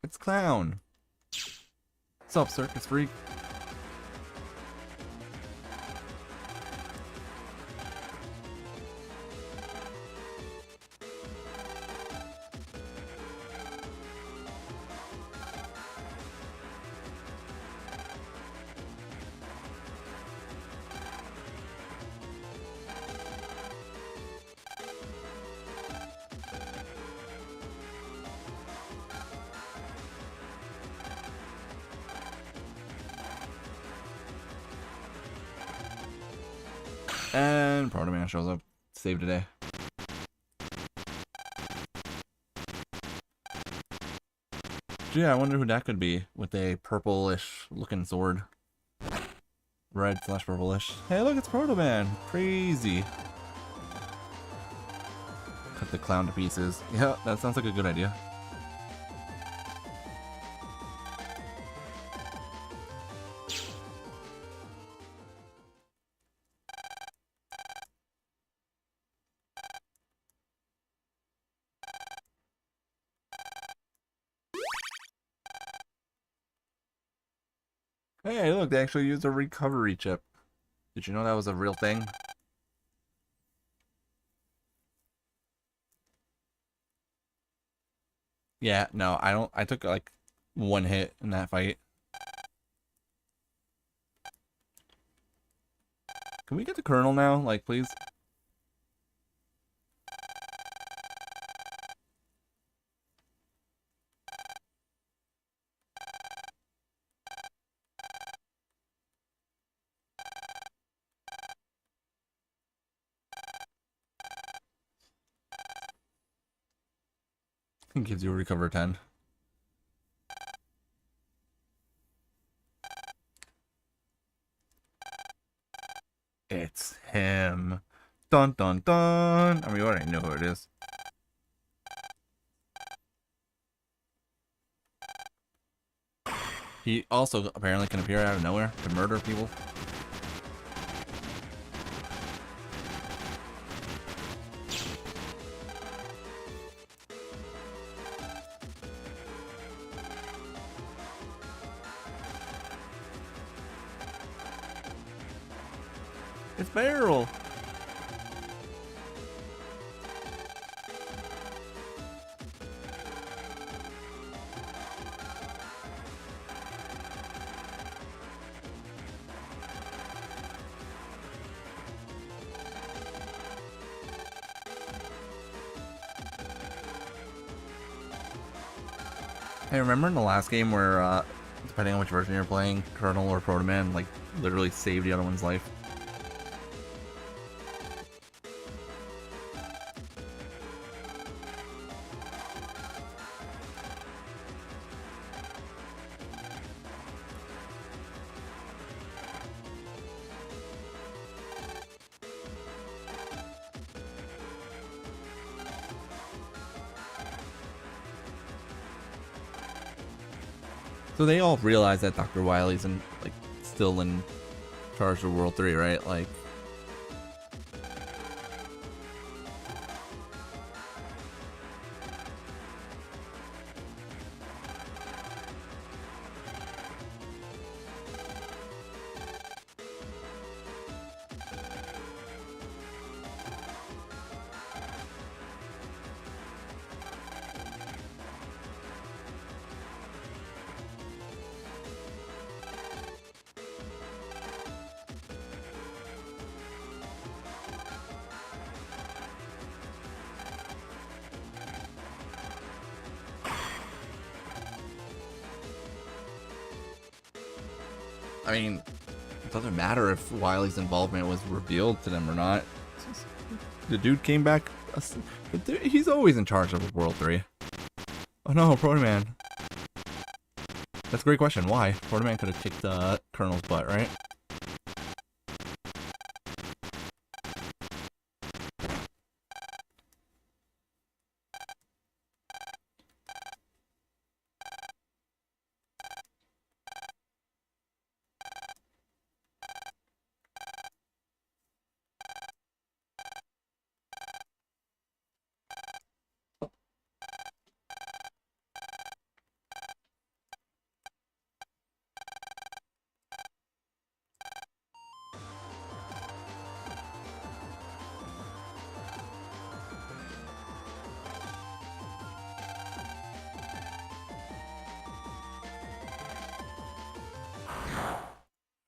It's Clown. What's up, circus freak? And Proto Man shows up. Save today. Yeah, I wonder who that could be with a purplish looking sword. Red / purplish. Hey, look, it's Proto Man. Crazy. Cut the clown to pieces. Yeah, that sounds like a good idea. Hey, look, they actually used a recovery chip. Did you know that was a real thing? Yeah, no, I don't. I took like one hit in that fight. Can we get the Colonel now? Like, please? Gives you a recover 10. It's him. Dun dun dun. I mean, you already know who it is. He also apparently can appear out of nowhere to murder people. It's Barrel. Hey, remember in the last game where, depending on which version you're playing, Colonel or Proto Man, like, literally saved the other one's life? So they all realize that Dr. Wily's still in charge of World 3, right? Like, I mean, doesn't matter if Wily's involvement was revealed to them or not. The dude came back. He's always in charge of World 3. Oh no, Proto Man. That's a great question. Why? Proto Man could have kicked Colonel's butt, right?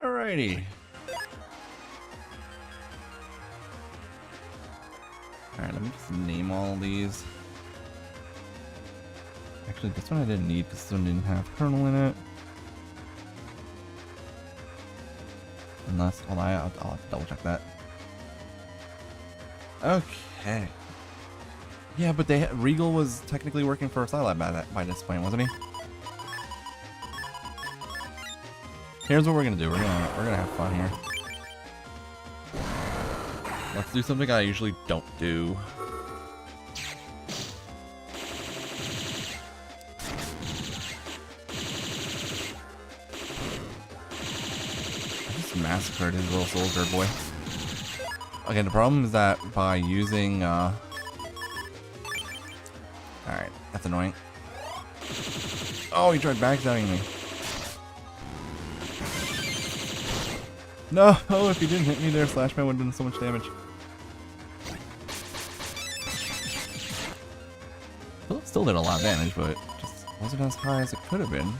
Alrighty. Alright, let me just name all these. Actually, this one I didn't need because this one didn't have kernel in it. Unless, hold on, I'll have to double check that. Okay. Yeah, but Regal was technically working for Scilab by this point, wasn't he? Here's what we're gonna do. We're gonna have fun here. Let's do something I usually don't do. I just massacred his little soldier boy. Okay, the problem is that by using alright, that's annoying. Oh, he tried backstabbing me. No, oh, if he didn't hit me there, Slashman would have done so much damage. Still did a lot of damage, but just wasn't as high as it could have been.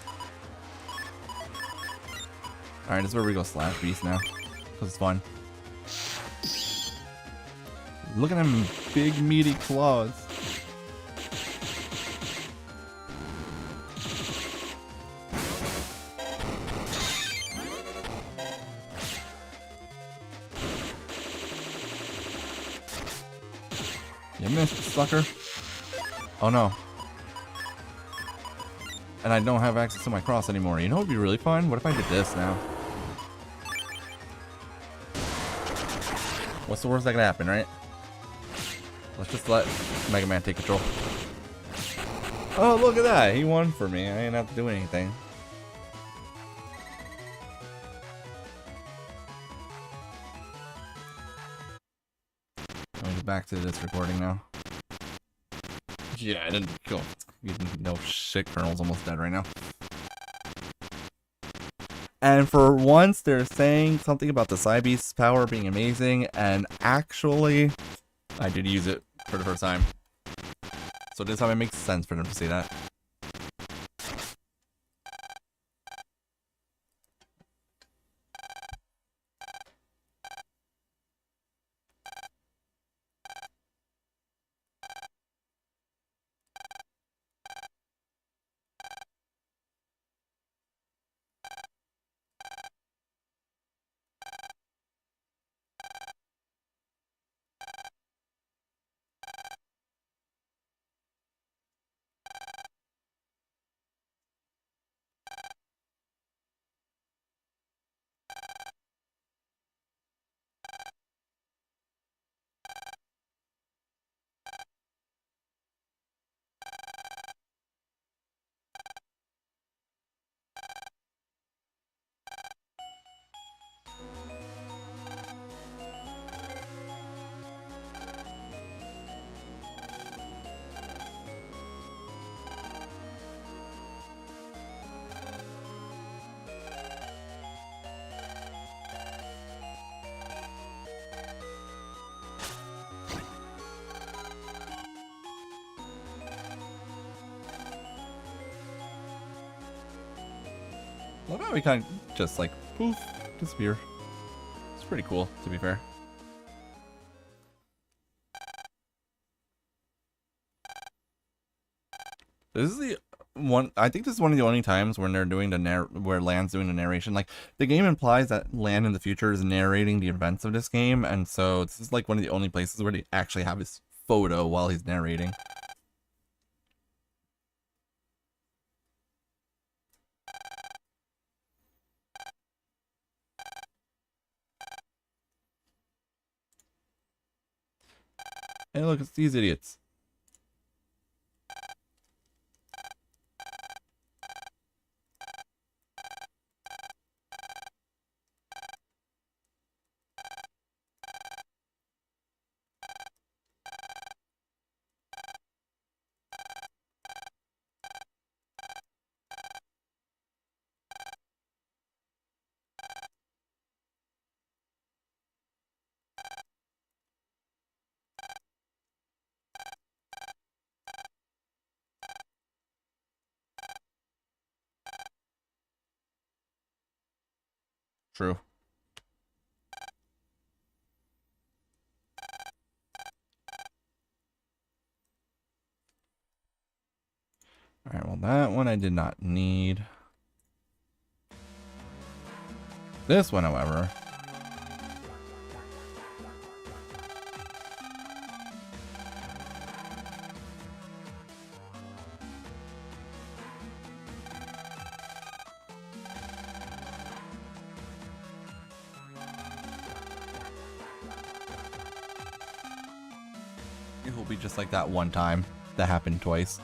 Alright, this is where we go slash beast now, because it's fun. Look at them big meaty claws. You missed, sucker. Oh no. And I don't have access to my cross anymore. You know what would be really fun? What if I did this now? What's the worst that could happen, right? Let's just let Mega Man take control. Oh, look at that. He won for me. I didn't have to do anything. Back to this recording now. Yeah, I didn't go. No shit, Colonel's almost dead right now. And for once, they're saying something about the Psy Beast's power being amazing, and actually, I did use it for the first time. So this time it makes sense for them to say that. What about we kind of just like poof, disappear? It's pretty cool, to be fair. This is the I think this is one of the only times when they're doing where Lan's doing the narration. Like, the game implies that Lan in the future is narrating the events of this game, and so this is like one of the only places where they actually have his photo while he's narrating. Hey, look, it's these idiots. True. Alright, well that one I did not need. This one, however. It will be just like that one time that happened twice.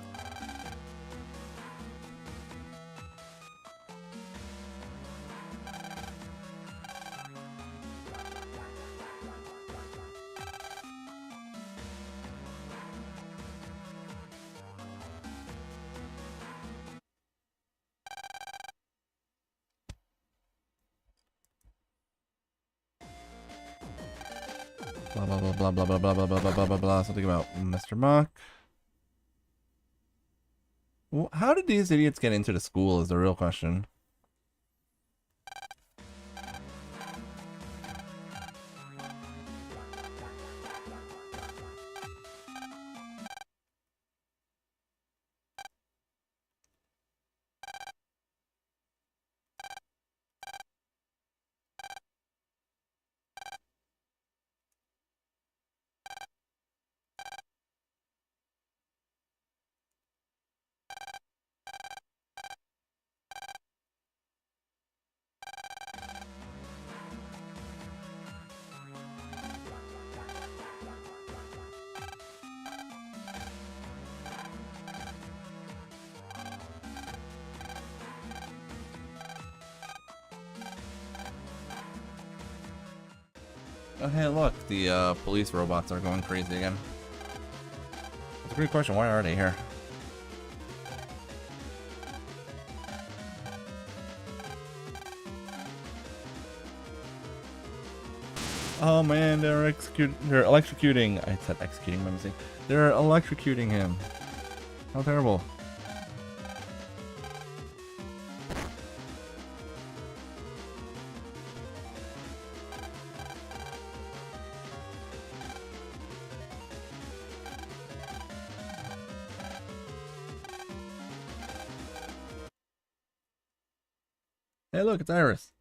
Blah blah blah blah blah blah blah blah blah blah blah blah. Something about Mr. Muck. Well, how did these idiots get into the school is the real question. Oh, hey, look, the police robots are going crazy again. That's a great question. Why are they here? Oh man, they're electrocuting. I said executing, my mistake. They're electrocuting him. How terrible. Hey, look, it's Iris.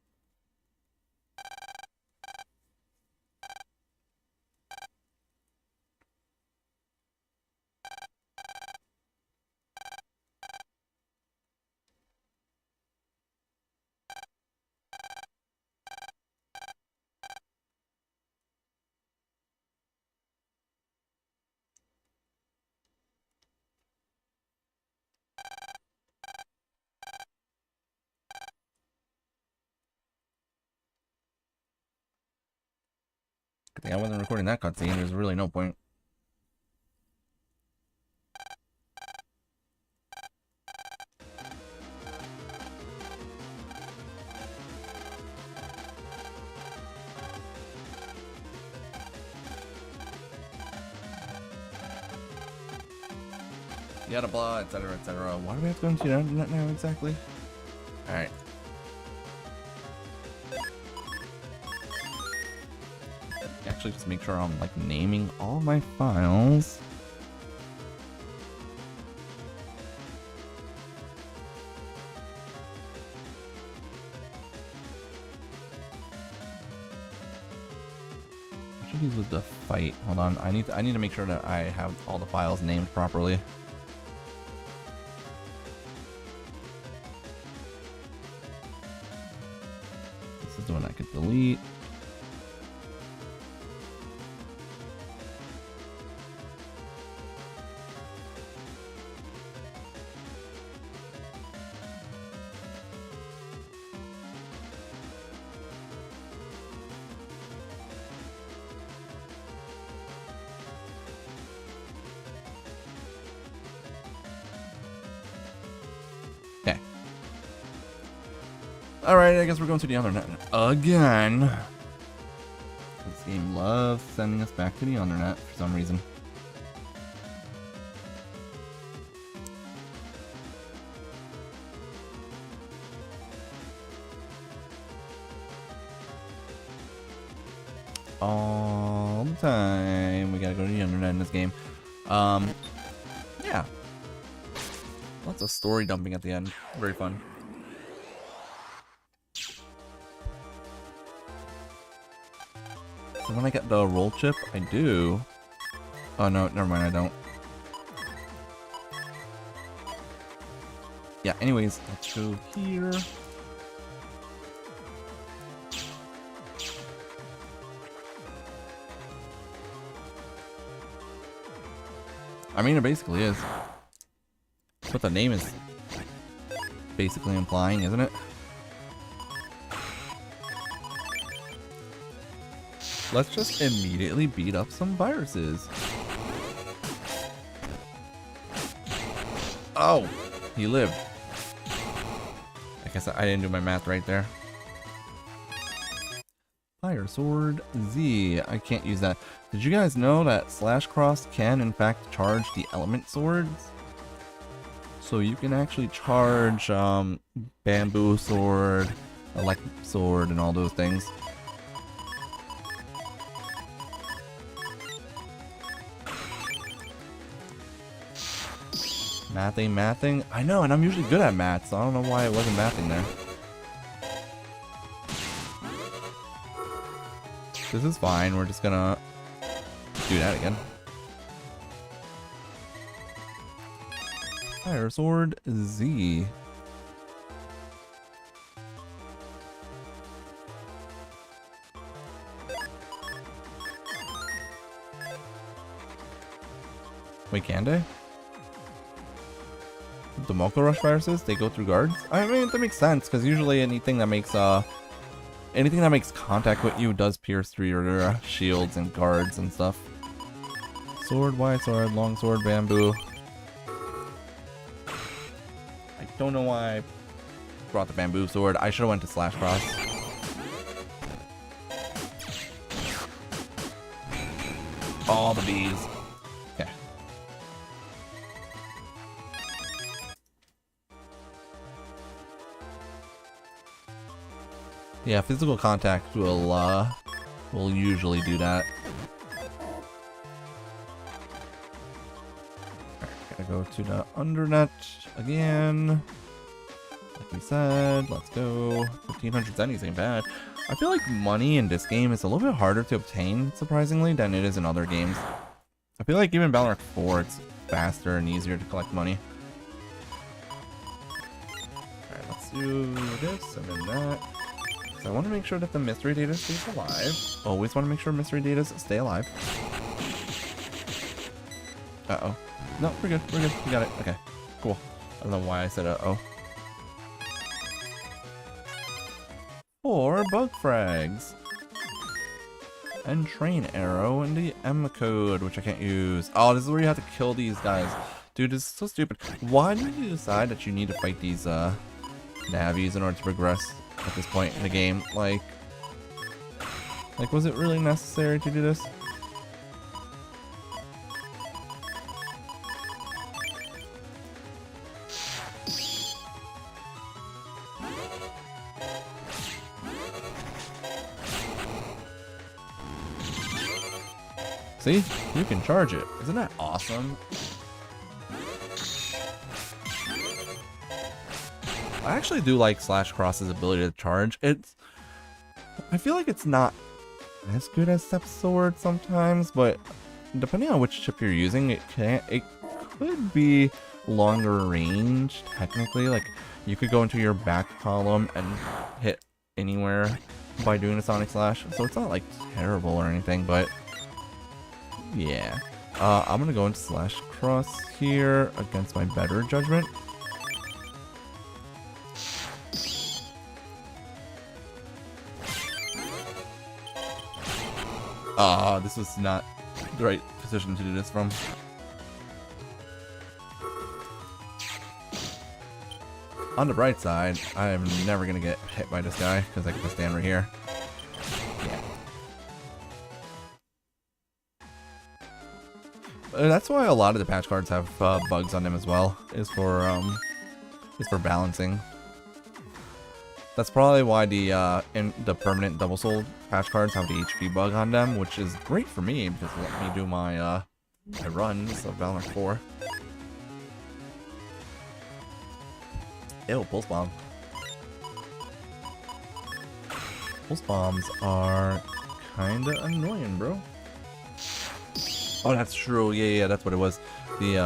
Good thing I wasn't recording that cutscene. There's really no point. Yada blah, etc., etc. Why do we have to go into that now exactly? Alright. Actually, just make sure I'm like naming all my files. with the fight. Hold on, I need to make sure that I have all the files named properly. This is the one I could delete. Okay. Alright, I guess we're going to the internet again. This game loves sending us back to the internet for some reason. All the time. We gotta go to the internet in this game. Yeah. Lots of story dumping at the end. Very fun. So when I get the roll chip, I do. Oh no, never mind, I don't. Yeah, anyways, let's go here. I mean, it basically is. That's what the name is basically implying, isn't it? Let's just immediately beat up some viruses. Oh, he lived. I guess I didn't do my math right there. Fire Sword Z. I can't use that. Did you guys know that Slash Cross can in fact charge the element swords? So you can actually charge bamboo sword, electric sword, and all those things. Mathing. I know, and I'm usually good at math, so I don't know why it wasn't mathing there. This is fine, we're just gonna do that again. Fire Sword Z. Wait, can they? The Moko Rush viruses, they go through guards? I mean, that makes sense, because usually anything that makes contact with you does pierce through your shields and guards and stuff. Sword, wide sword, long sword, bamboo. I don't know why I brought the bamboo sword. I should have went to Slash Cross. All the bees. Okay. Yeah, physical contact will usually do that. Gotta go to the undernet again. Like we said, let's go. 1500 zennies ain't bad. I feel like money in this game is a little bit harder to obtain, surprisingly, than it is in other games. I feel like even Valorant 4, it's faster and easier to collect money. Alright, let's do this and then that. So I want to make sure that the mystery data stays alive. Always want to make sure mystery data stay alive. Uh-oh. No, we're good. We're good. We got it. Okay. Cool. I don't know why I said uh-oh. 4 bug frags. And train arrow and the M code, which I can't use. Oh, this is where you have to kill these guys. Dude, this is so stupid. Why did you decide that you need to fight these Navis in order to progress at this point in the game? Like, was it really necessary to do this? See? You can charge it. Isn't that awesome? I actually do like Slash Cross's ability to charge. I feel like it's not as good as Step Sword sometimes, but depending on which chip you're using, it could be longer range, technically. Like, you could go into your back column and hit anywhere by doing a Sonic Slash, so it's not, like, terrible or anything, but yeah. I'm gonna go into Slash Cross here against my better judgment. This was not the right position to do this from. On the bright side, I am never gonna get hit by this guy because I can just stand right here. Yeah. That's why a lot of the patch cards have bugs on them as well. Is for balancing. That's probably why the permanent double soul patch cards have the HP bug on them, which is great for me because it let me do my my runs of Valor 4. Ew, Pulse Bomb. Pulse Bombs are kinda annoying, bro. Oh, that's true. Yeah, that's what it was. The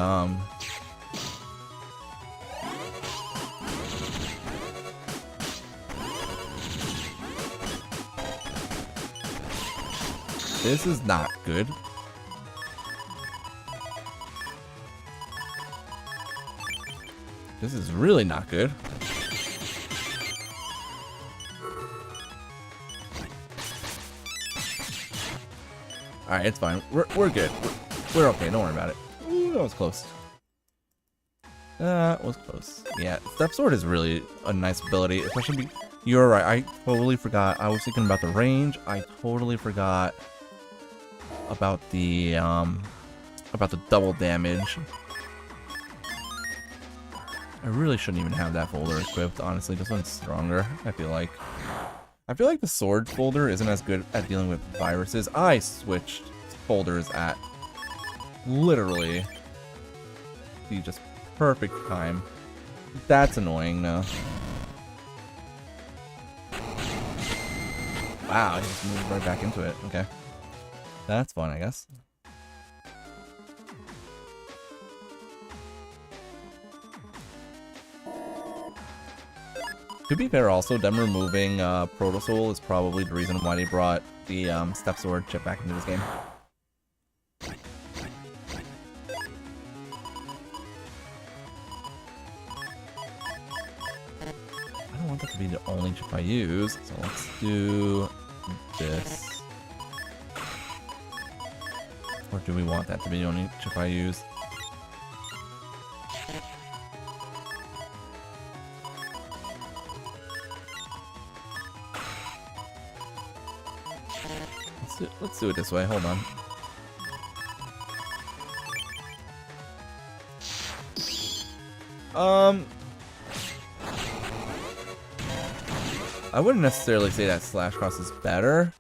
This is not good. This is really not good. Alright, it's fine. We're good. We're okay. Don't worry about it. Ooh, that was close. That was close. Yeah, Step Sword is really a nice ability, especially. You're right. I totally forgot. I was thinking about the range. I totally forgot about the double damage. I really shouldn't even have that folder equipped, honestly. This one's stronger, I feel like. I feel like the sword folder isn't as good at dealing with viruses. I switched folders at literally the just perfect time. That's annoying, though. Wow, he just moved right back into it. Okay. That's fun, I guess. To be fair, also, them removing Proto Soul is probably the reason why they brought the Step Sword chip back into this game. I don't want that to be the only chip I use, so let's do this. Or do we want that to be the only chip I use? Let's do it this way. Hold on. I wouldn't necessarily say that Slash Cross is better,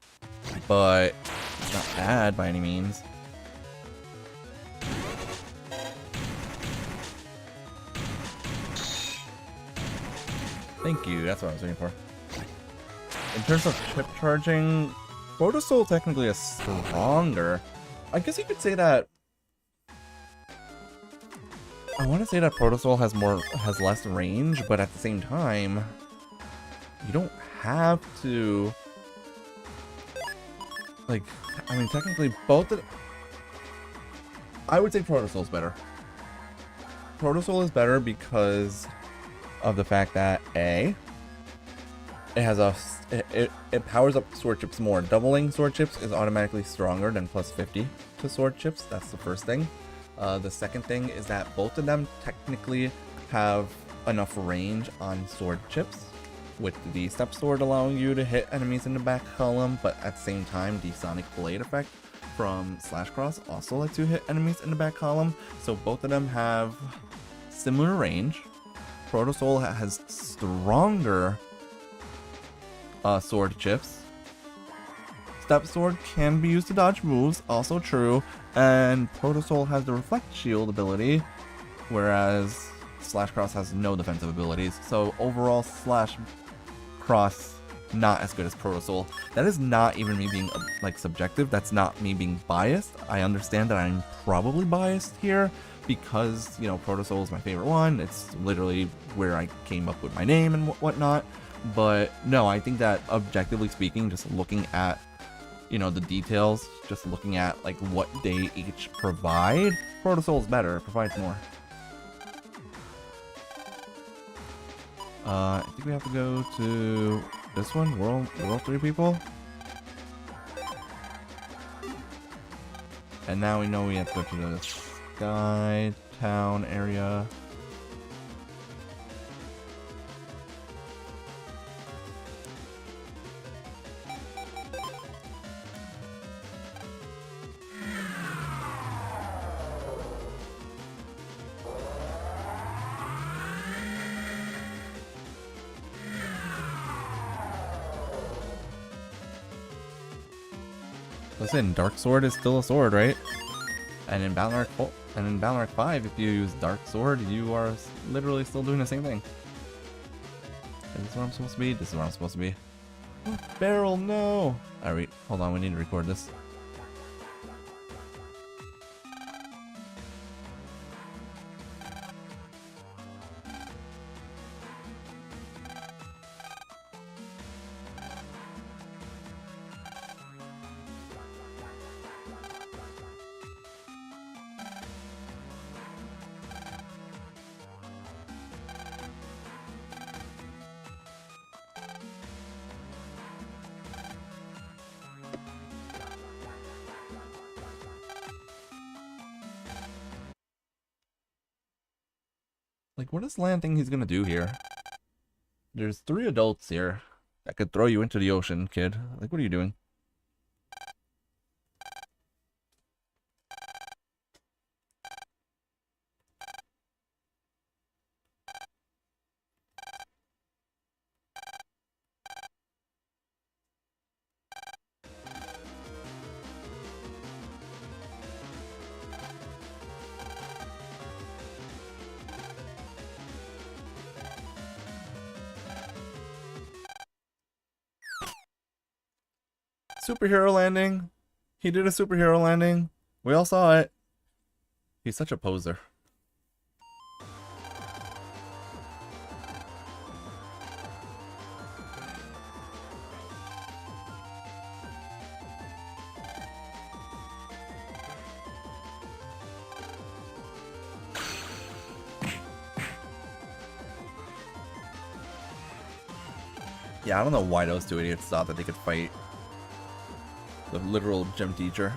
but it's not bad by any means. Thank you, that's what I was waiting for. In terms of chip charging, Proto Soul technically is stronger. I guess you could say that. I want to say that Proto Soul has less range, but at the same time, you don't have to. Like, I mean, technically both of. I would say Proto Soul's better. Proto Soul is better because of the fact that it has it powers up sword chips more. Doubling sword chips is automatically stronger than plus 50 to sword chips. That's the first thing. The second thing is that both of them technically have enough range on sword chips, with the Step Sword allowing you to hit enemies in the back column, but at the same time the Sonic Blade effect from Slash Cross also lets you hit enemies in the back column. So both of them have similar range. Proto Soul has stronger sword chips. Step Sword can be used to dodge moves, also true, and Proto Soul has the Reflect Shield ability, whereas Slash Cross has no defensive abilities. So overall, Slash Cross not as good as Proto Soul. That is not even me being like subjective. That's not me being biased. I understand that I'm probably biased here because, you know, Proto Soul is my favorite one. It's literally where I came up with my name and whatnot. But no, I think that objectively speaking, just looking at, you know, the details, just looking at like what they each provide, Proto Soul is better. It provides more. I think we have to go to this one, World 3 people. And now we know we have to go to the Sky Town area. Listen, Dark Sword is still a sword, right? And in Battle Arc 5, if you use Dark Sword, you are literally still doing the same thing. Is this where I'm supposed to be? This is where I'm supposed to be. Barrel, no! Alright, hold on, we need to record this. Like, what does Land think he's gonna do here? There's 3 adults here that could throw you into the ocean, kid. Like, what are you doing? Superhero landing. He did a superhero landing. We all saw it. He's such a poser. Yeah, I don't know why those 2 idiots thought that they could fight the literal gym teacher.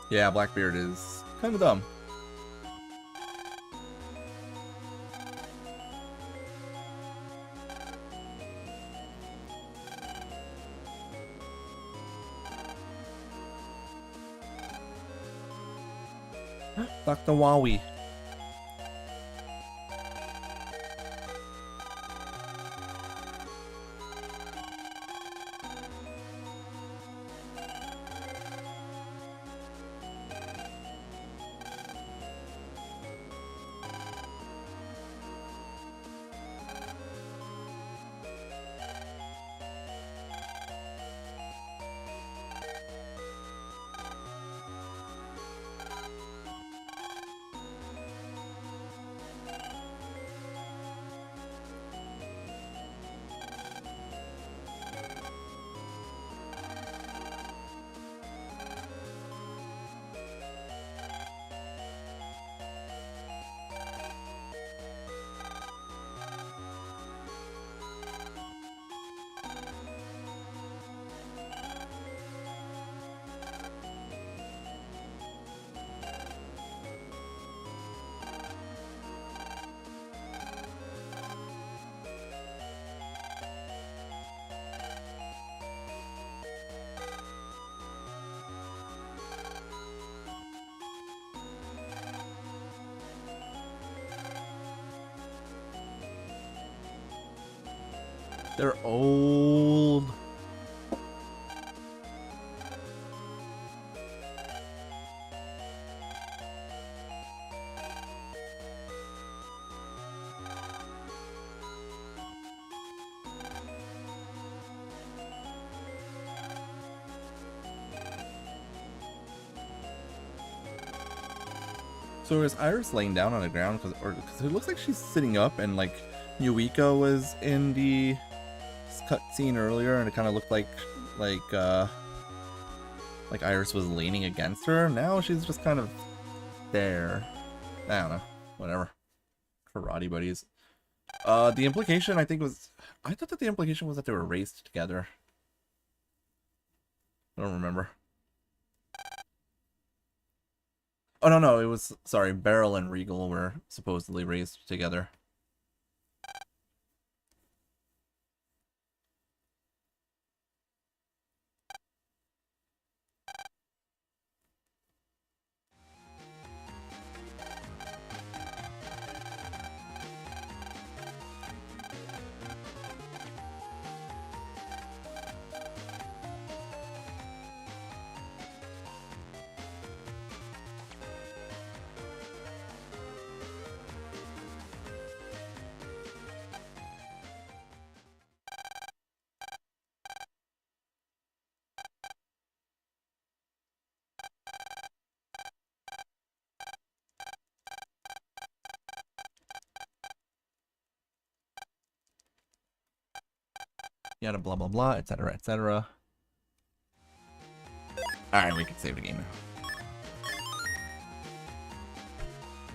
Yeah, Blackbeard is kind of dumb. Dr. Wowie. They're old. So is Iris laying down on the ground? Because it looks like she's sitting up, and like Yuika was in the cutscene earlier, and it kind of looked like Iris was leaning against her. Now she's just kind of there. I don't know. Whatever. Karate buddies. The implication I think was, I thought that the implication was that they were raised together. I don't remember. Oh, no, it was, sorry, Beryl and Regal were supposedly raised together. Yada blah blah blah, etc. etc. Alright, we can save the game now.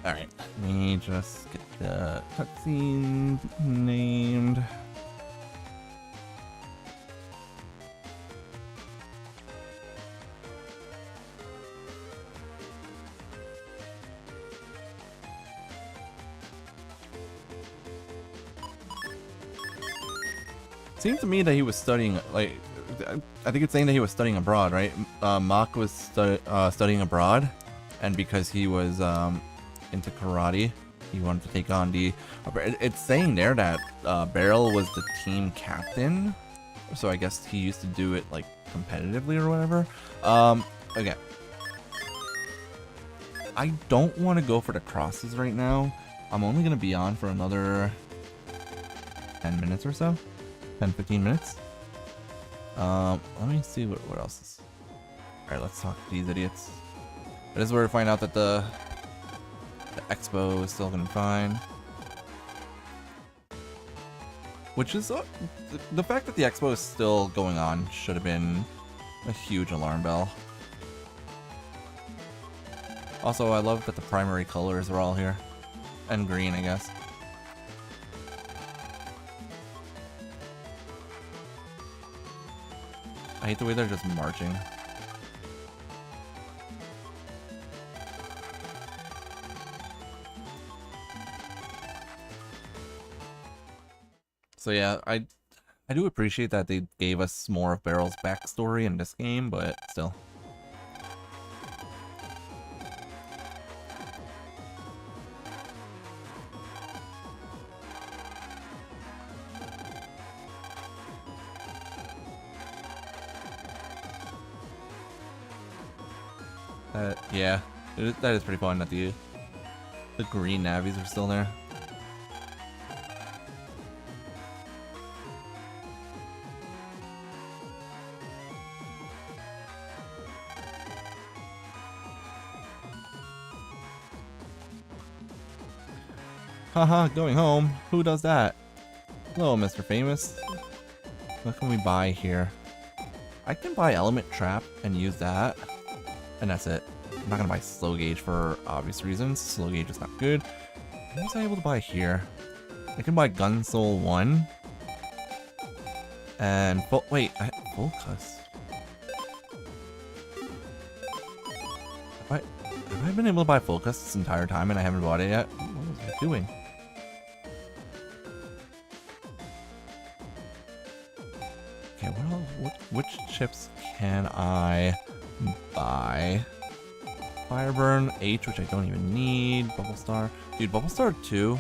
Alright, let me just get the cutscene named. Seems to me that he was studying, like, I think it's saying that he was studying abroad, right? Mach was studying abroad, and because he was into karate, he wanted to take on the... It's saying there that Beryl was the team captain, so I guess he used to do it, like, competitively or whatever. Okay. I don't want to go for the crosses right now. I'm only going to be on for another 10 minutes or so. 10-15 minutes. Let me see what else is. Alright, let's talk to these idiots. This is where we find out that the expo is still gonna be fine. Which is the fact that the expo is still going on should have been a huge alarm bell. Also, I love that the primary colors are all here. And green, I guess. I hate the way they're just marching. So yeah, I do appreciate that they gave us more of Beryl's backstory in this game, but still. Yeah, that is pretty fun that the green navies are still there. Haha, going home. Who does that? Hello, Mr. Famous. What can we buy here? I can buy Element Trap and use that. And that's it. I'm not gonna buy Slow Gauge for obvious reasons. Slow Gauge is not good. What was I able to buy here? I can buy Gun Soul 1. And wait, Focus. Have I been able to buy Focus this entire time and I haven't bought it yet? What was I doing? Okay, which chips can I buy? Fireburn, H, which I don't even need. Bubble Star. Dude, Bubble Star 2.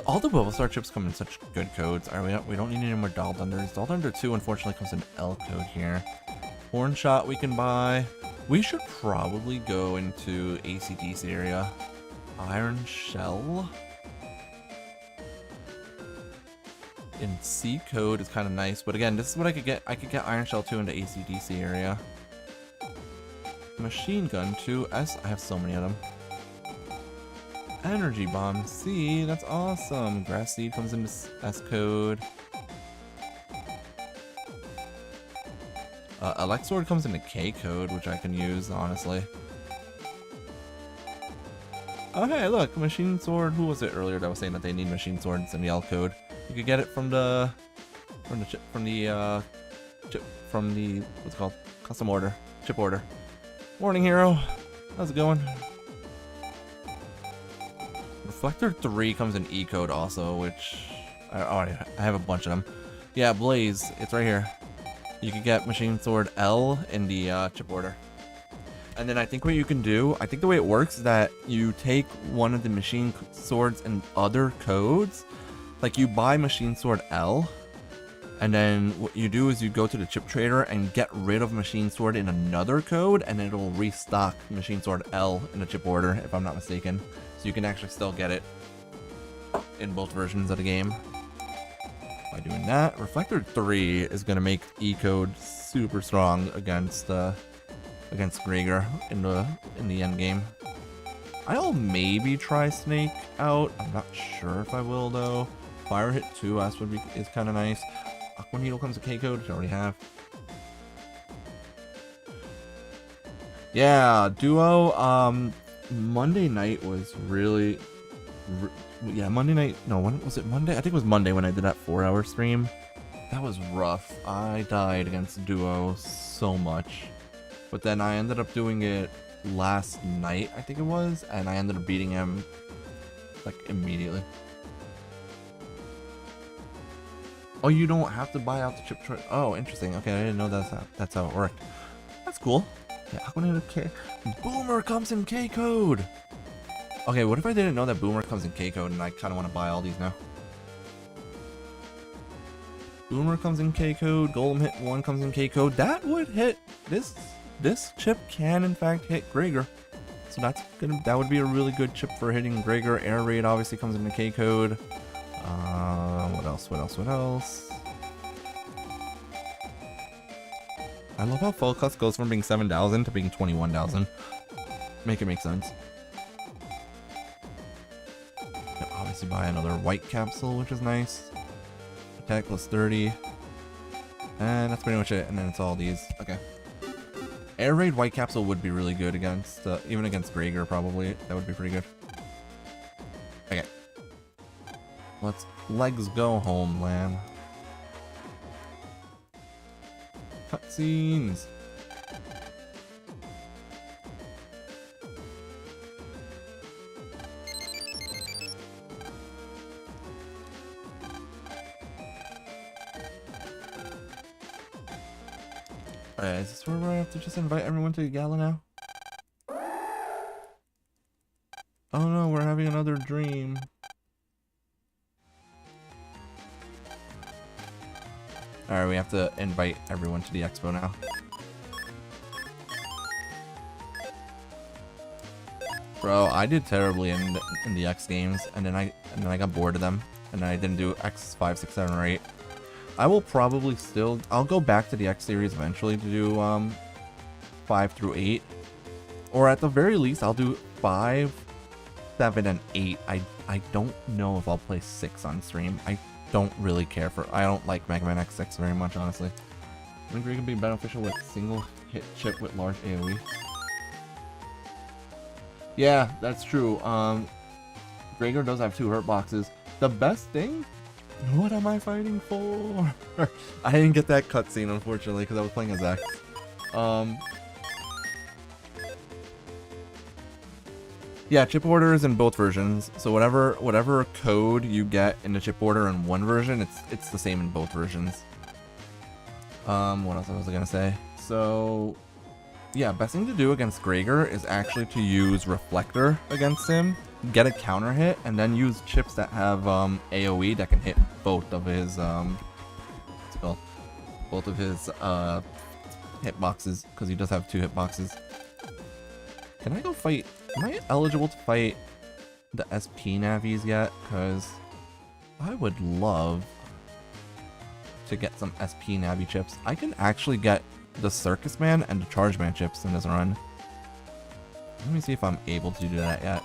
All the Bulbasaur chips come in such good codes. Alright, we don't need any more Doll Thunders. Doll Thunder 2 unfortunately comes in L code here. Horn Shot we can buy. We should probably go into ACDC area. Iron Shell in C code is kind of nice, but again, this is what I could get. I could get Iron Shell 2 into ACDC area. Machine Gun 2 S. I have so many of them. Energy Bomb C. That's awesome. Grass Seed comes into S code. Elexord comes into K code, which I can use honestly. Oh hey, look, Machine Sword. Who was it earlier that was saying that they need Machine Swords in the L code? You could get it from the what's it called? Custom order, chip order. Morning, hero. How's it going? Reflector 3 comes in E code also, which I have a bunch of them. Yeah, Blaze, it's right here. You can get Machine Sword L in the chip order. And then I think what you can do, I think the way it works is that you take one of the Machine Swords and other codes, like you buy Machine Sword L, and then what you do is you go to the chip trader and get rid of Machine Sword in another code, and it'll restock Machine Sword L in the chip order, if I'm not mistaken. So you can actually still get it in both versions of the game. By doing that, Reflector 3 is going to make E code super strong against Gregor in the end game. I'll maybe try Snake out. I'm not sure if I will though. Fire Hit 2S is kind of nice. Aqua Needle comes to K code, which I already have. Yeah, Duo. Monday night was really. Yeah, Monday night. No, when was it? Monday? I think it was Monday when I did that 4-hour stream. That was rough. I died against Duo so much. But then I ended up doing it last night, I think it was, and I ended up beating him like immediately. Oh, you don't have to buy out the chip tray. Oh, interesting. Okay, I didn't know that's how it worked. That's cool. Yeah, Aquanita K. Boomer comes in K code. Okay, what if I didn't know that Boomer comes in K code and I kind of want to buy all these now? Boomer comes in K code. Golem Hit 1 comes in K code. That would hit this. This chip can in fact hit Gregor. So that would be a really good chip for hitting Gregor. Air Raid obviously comes into K code. What else? I love how Full Cuts goes from being 7,000 to being 21,000. Make it make sense. Yep, obviously buy another white capsule, which is nice. Attack plus 30. And that's pretty much it. And then it's all these. Okay. Air Raid White Capsule would be really good against, even against Gregor probably. That would be pretty good. Okay. Let's go home, Lamb. Cutscenes. Is this where I have to just invite everyone to the gala now? Oh no, we're having another dream. Alright, we have to invite everyone to the expo now. Bro, I did terribly in the X games, and then I got bored of them, and then I didn't do X 5, 6, 7, or 8. I will probably I'll go back to the X series eventually to do 5 through 8, or at the very least I'll do 5, 7, and 8. I don't know if I'll play 6 on stream. I don't really care for. I don't like Mega Man X6 very much, honestly. I think we can be beneficial with single hit chip with large AoE. Yeah, that's true. Gregor does have 2 hurt boxes. The best thing. What am I fighting for? I didn't get that cutscene, unfortunately, because I was playing as X. Yeah, chip order is in both versions. So whatever code you get in the chip order in one version, it's the same in both versions. What else was I gonna say? So, Yeah, best thing to do against Gregor is actually to use Reflector against him, get a counter hit, and then use chips that have AoE that can hit both of his what's it called? Both of his hitboxes, because he does have 2 hitboxes. Can I go fight? Am I eligible to fight the SP Navis yet? Because I would love to get some SP Navi chips. I can actually get the Circus Man and the Charge Man chips in this run. Let me see if I'm able to do that yet.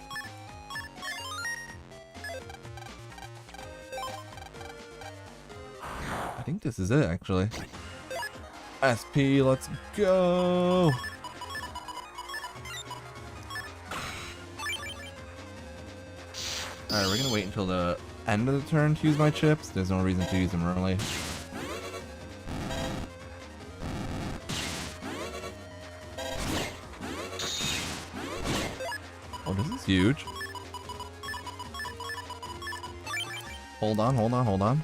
I think this is it, actually. SP, let's go! Alright, we're gonna wait until the end of the turn to use my chips. There's no reason to use them early. Oh, this is huge. Hold on, hold on, hold on.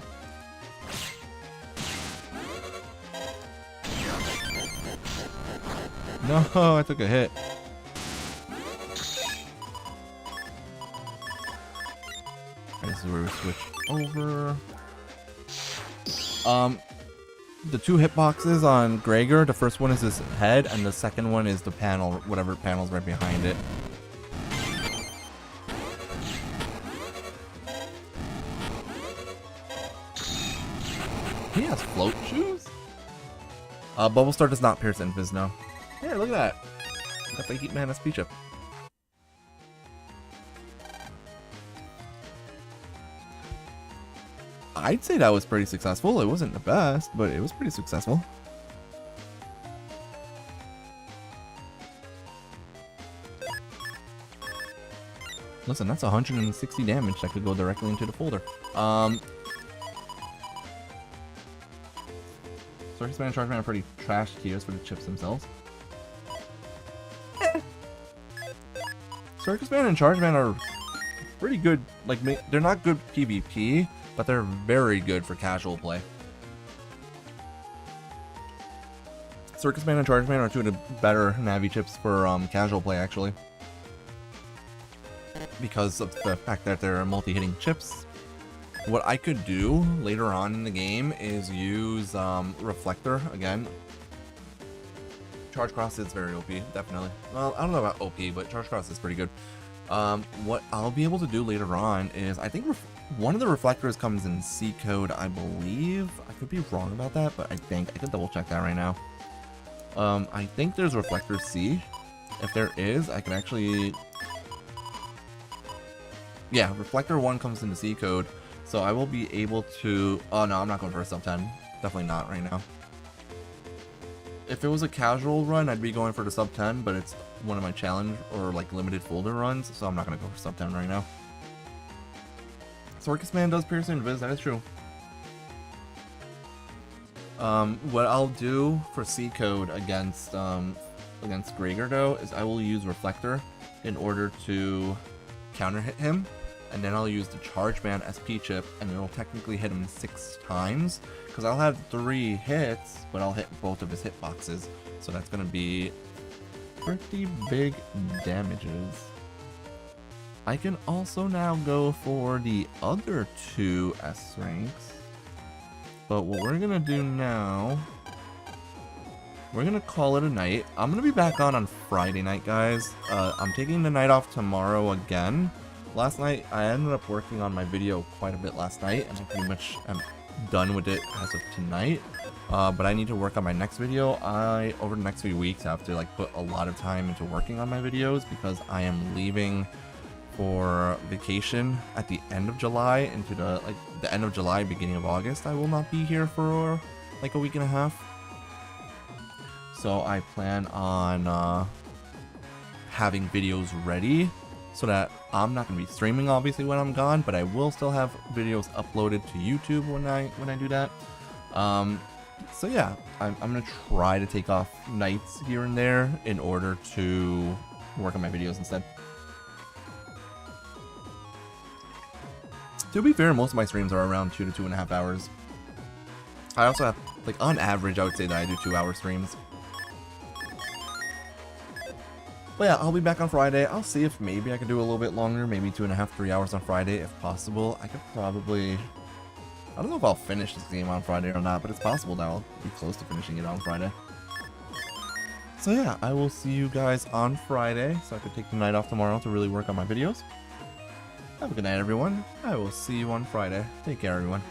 No, I took a hit. This is where we switch over. The 2 hitboxes on Gregor, the first one is his head, and the second one is the panel, whatever panel's right behind it. He has float shoes? Bubble Star does not pierce Invis, no. Here, look at that. Got the Heat Man SP chip. I'd say that was pretty successful. It wasn't the best, but it was pretty successful. Listen, that's 160 damage that could go directly into the folder. Circus Man and Charge Man are pretty trash tiers for the chips themselves. Circus Man and Charge Man are pretty good. Like, they're not good PvP, but they're very good for casual play. Circus Man and Charge Man are 2 of the better Navi chips for casual play, actually. Because of the fact that they're multi-hitting chips. What I could do later on in the game is use Reflector again. Charge Cross is very OP, definitely. Well, I don't know about OP, but Charge Cross is pretty good. What I'll be able to do later on is, I think one of the reflectors comes in C code, I believe. I could be wrong about that, but I think I can double check that right now. I think there's Reflector C. If there is, I can actually... Yeah, Reflector 1 comes in the C code, so I will be able to... Oh no, I'm not going for a sub 10. Definitely not right now. If it was a casual run, I'd be going for the sub 10, but it's one of my challenge or like limited folder runs, so I'm not going to go for sub 10 right now. Circus Man does pierce Invis, that is true. What I'll do for C code against Gregor though is I will use Reflector in order to counter hit him, and then I'll use the Charge Man SP chip, and it'll technically hit him 6 times, because I'll have 3 hits, but I'll hit both of his hitboxes, so that's going to be pretty big damages. I can also now go for the other 2 S ranks, but what we're going to do now, we're going to call it a night. I'm going to be back on Friday night, guys. I'm taking the night off tomorrow again. Last night, I ended up working on my video quite a bit last night, and I pretty much am done with it as of tonight. But I need to work on my next video. Over the next few weeks, I have to like put a lot of time into working on my videos because I am leaving for vacation at the end of July into the end of July, beginning of August. I will not be here for like a week and a half. So I plan on having videos ready so that I'm not going to be streaming obviously when I'm gone, but I will still have videos uploaded to YouTube when I do that. So yeah, I'm going to try to take off nights here and there in order to work on my videos instead. To be fair, most of my streams are around 2 to 2.5 hours. I also have, like, on average, I would say that I do 2-hour streams. But yeah, I'll be back on Friday. I'll see if maybe I can do a little bit longer, maybe 2.5, 3 hours on Friday if possible. I could probably... I don't know if I'll finish this game on Friday or not, but it's possible that I'll be close to finishing it on Friday. So yeah, I will see you guys on Friday, so I could take the night off tomorrow to really work on my videos. Have a good night, everyone. I will see you on Friday. Take care, everyone.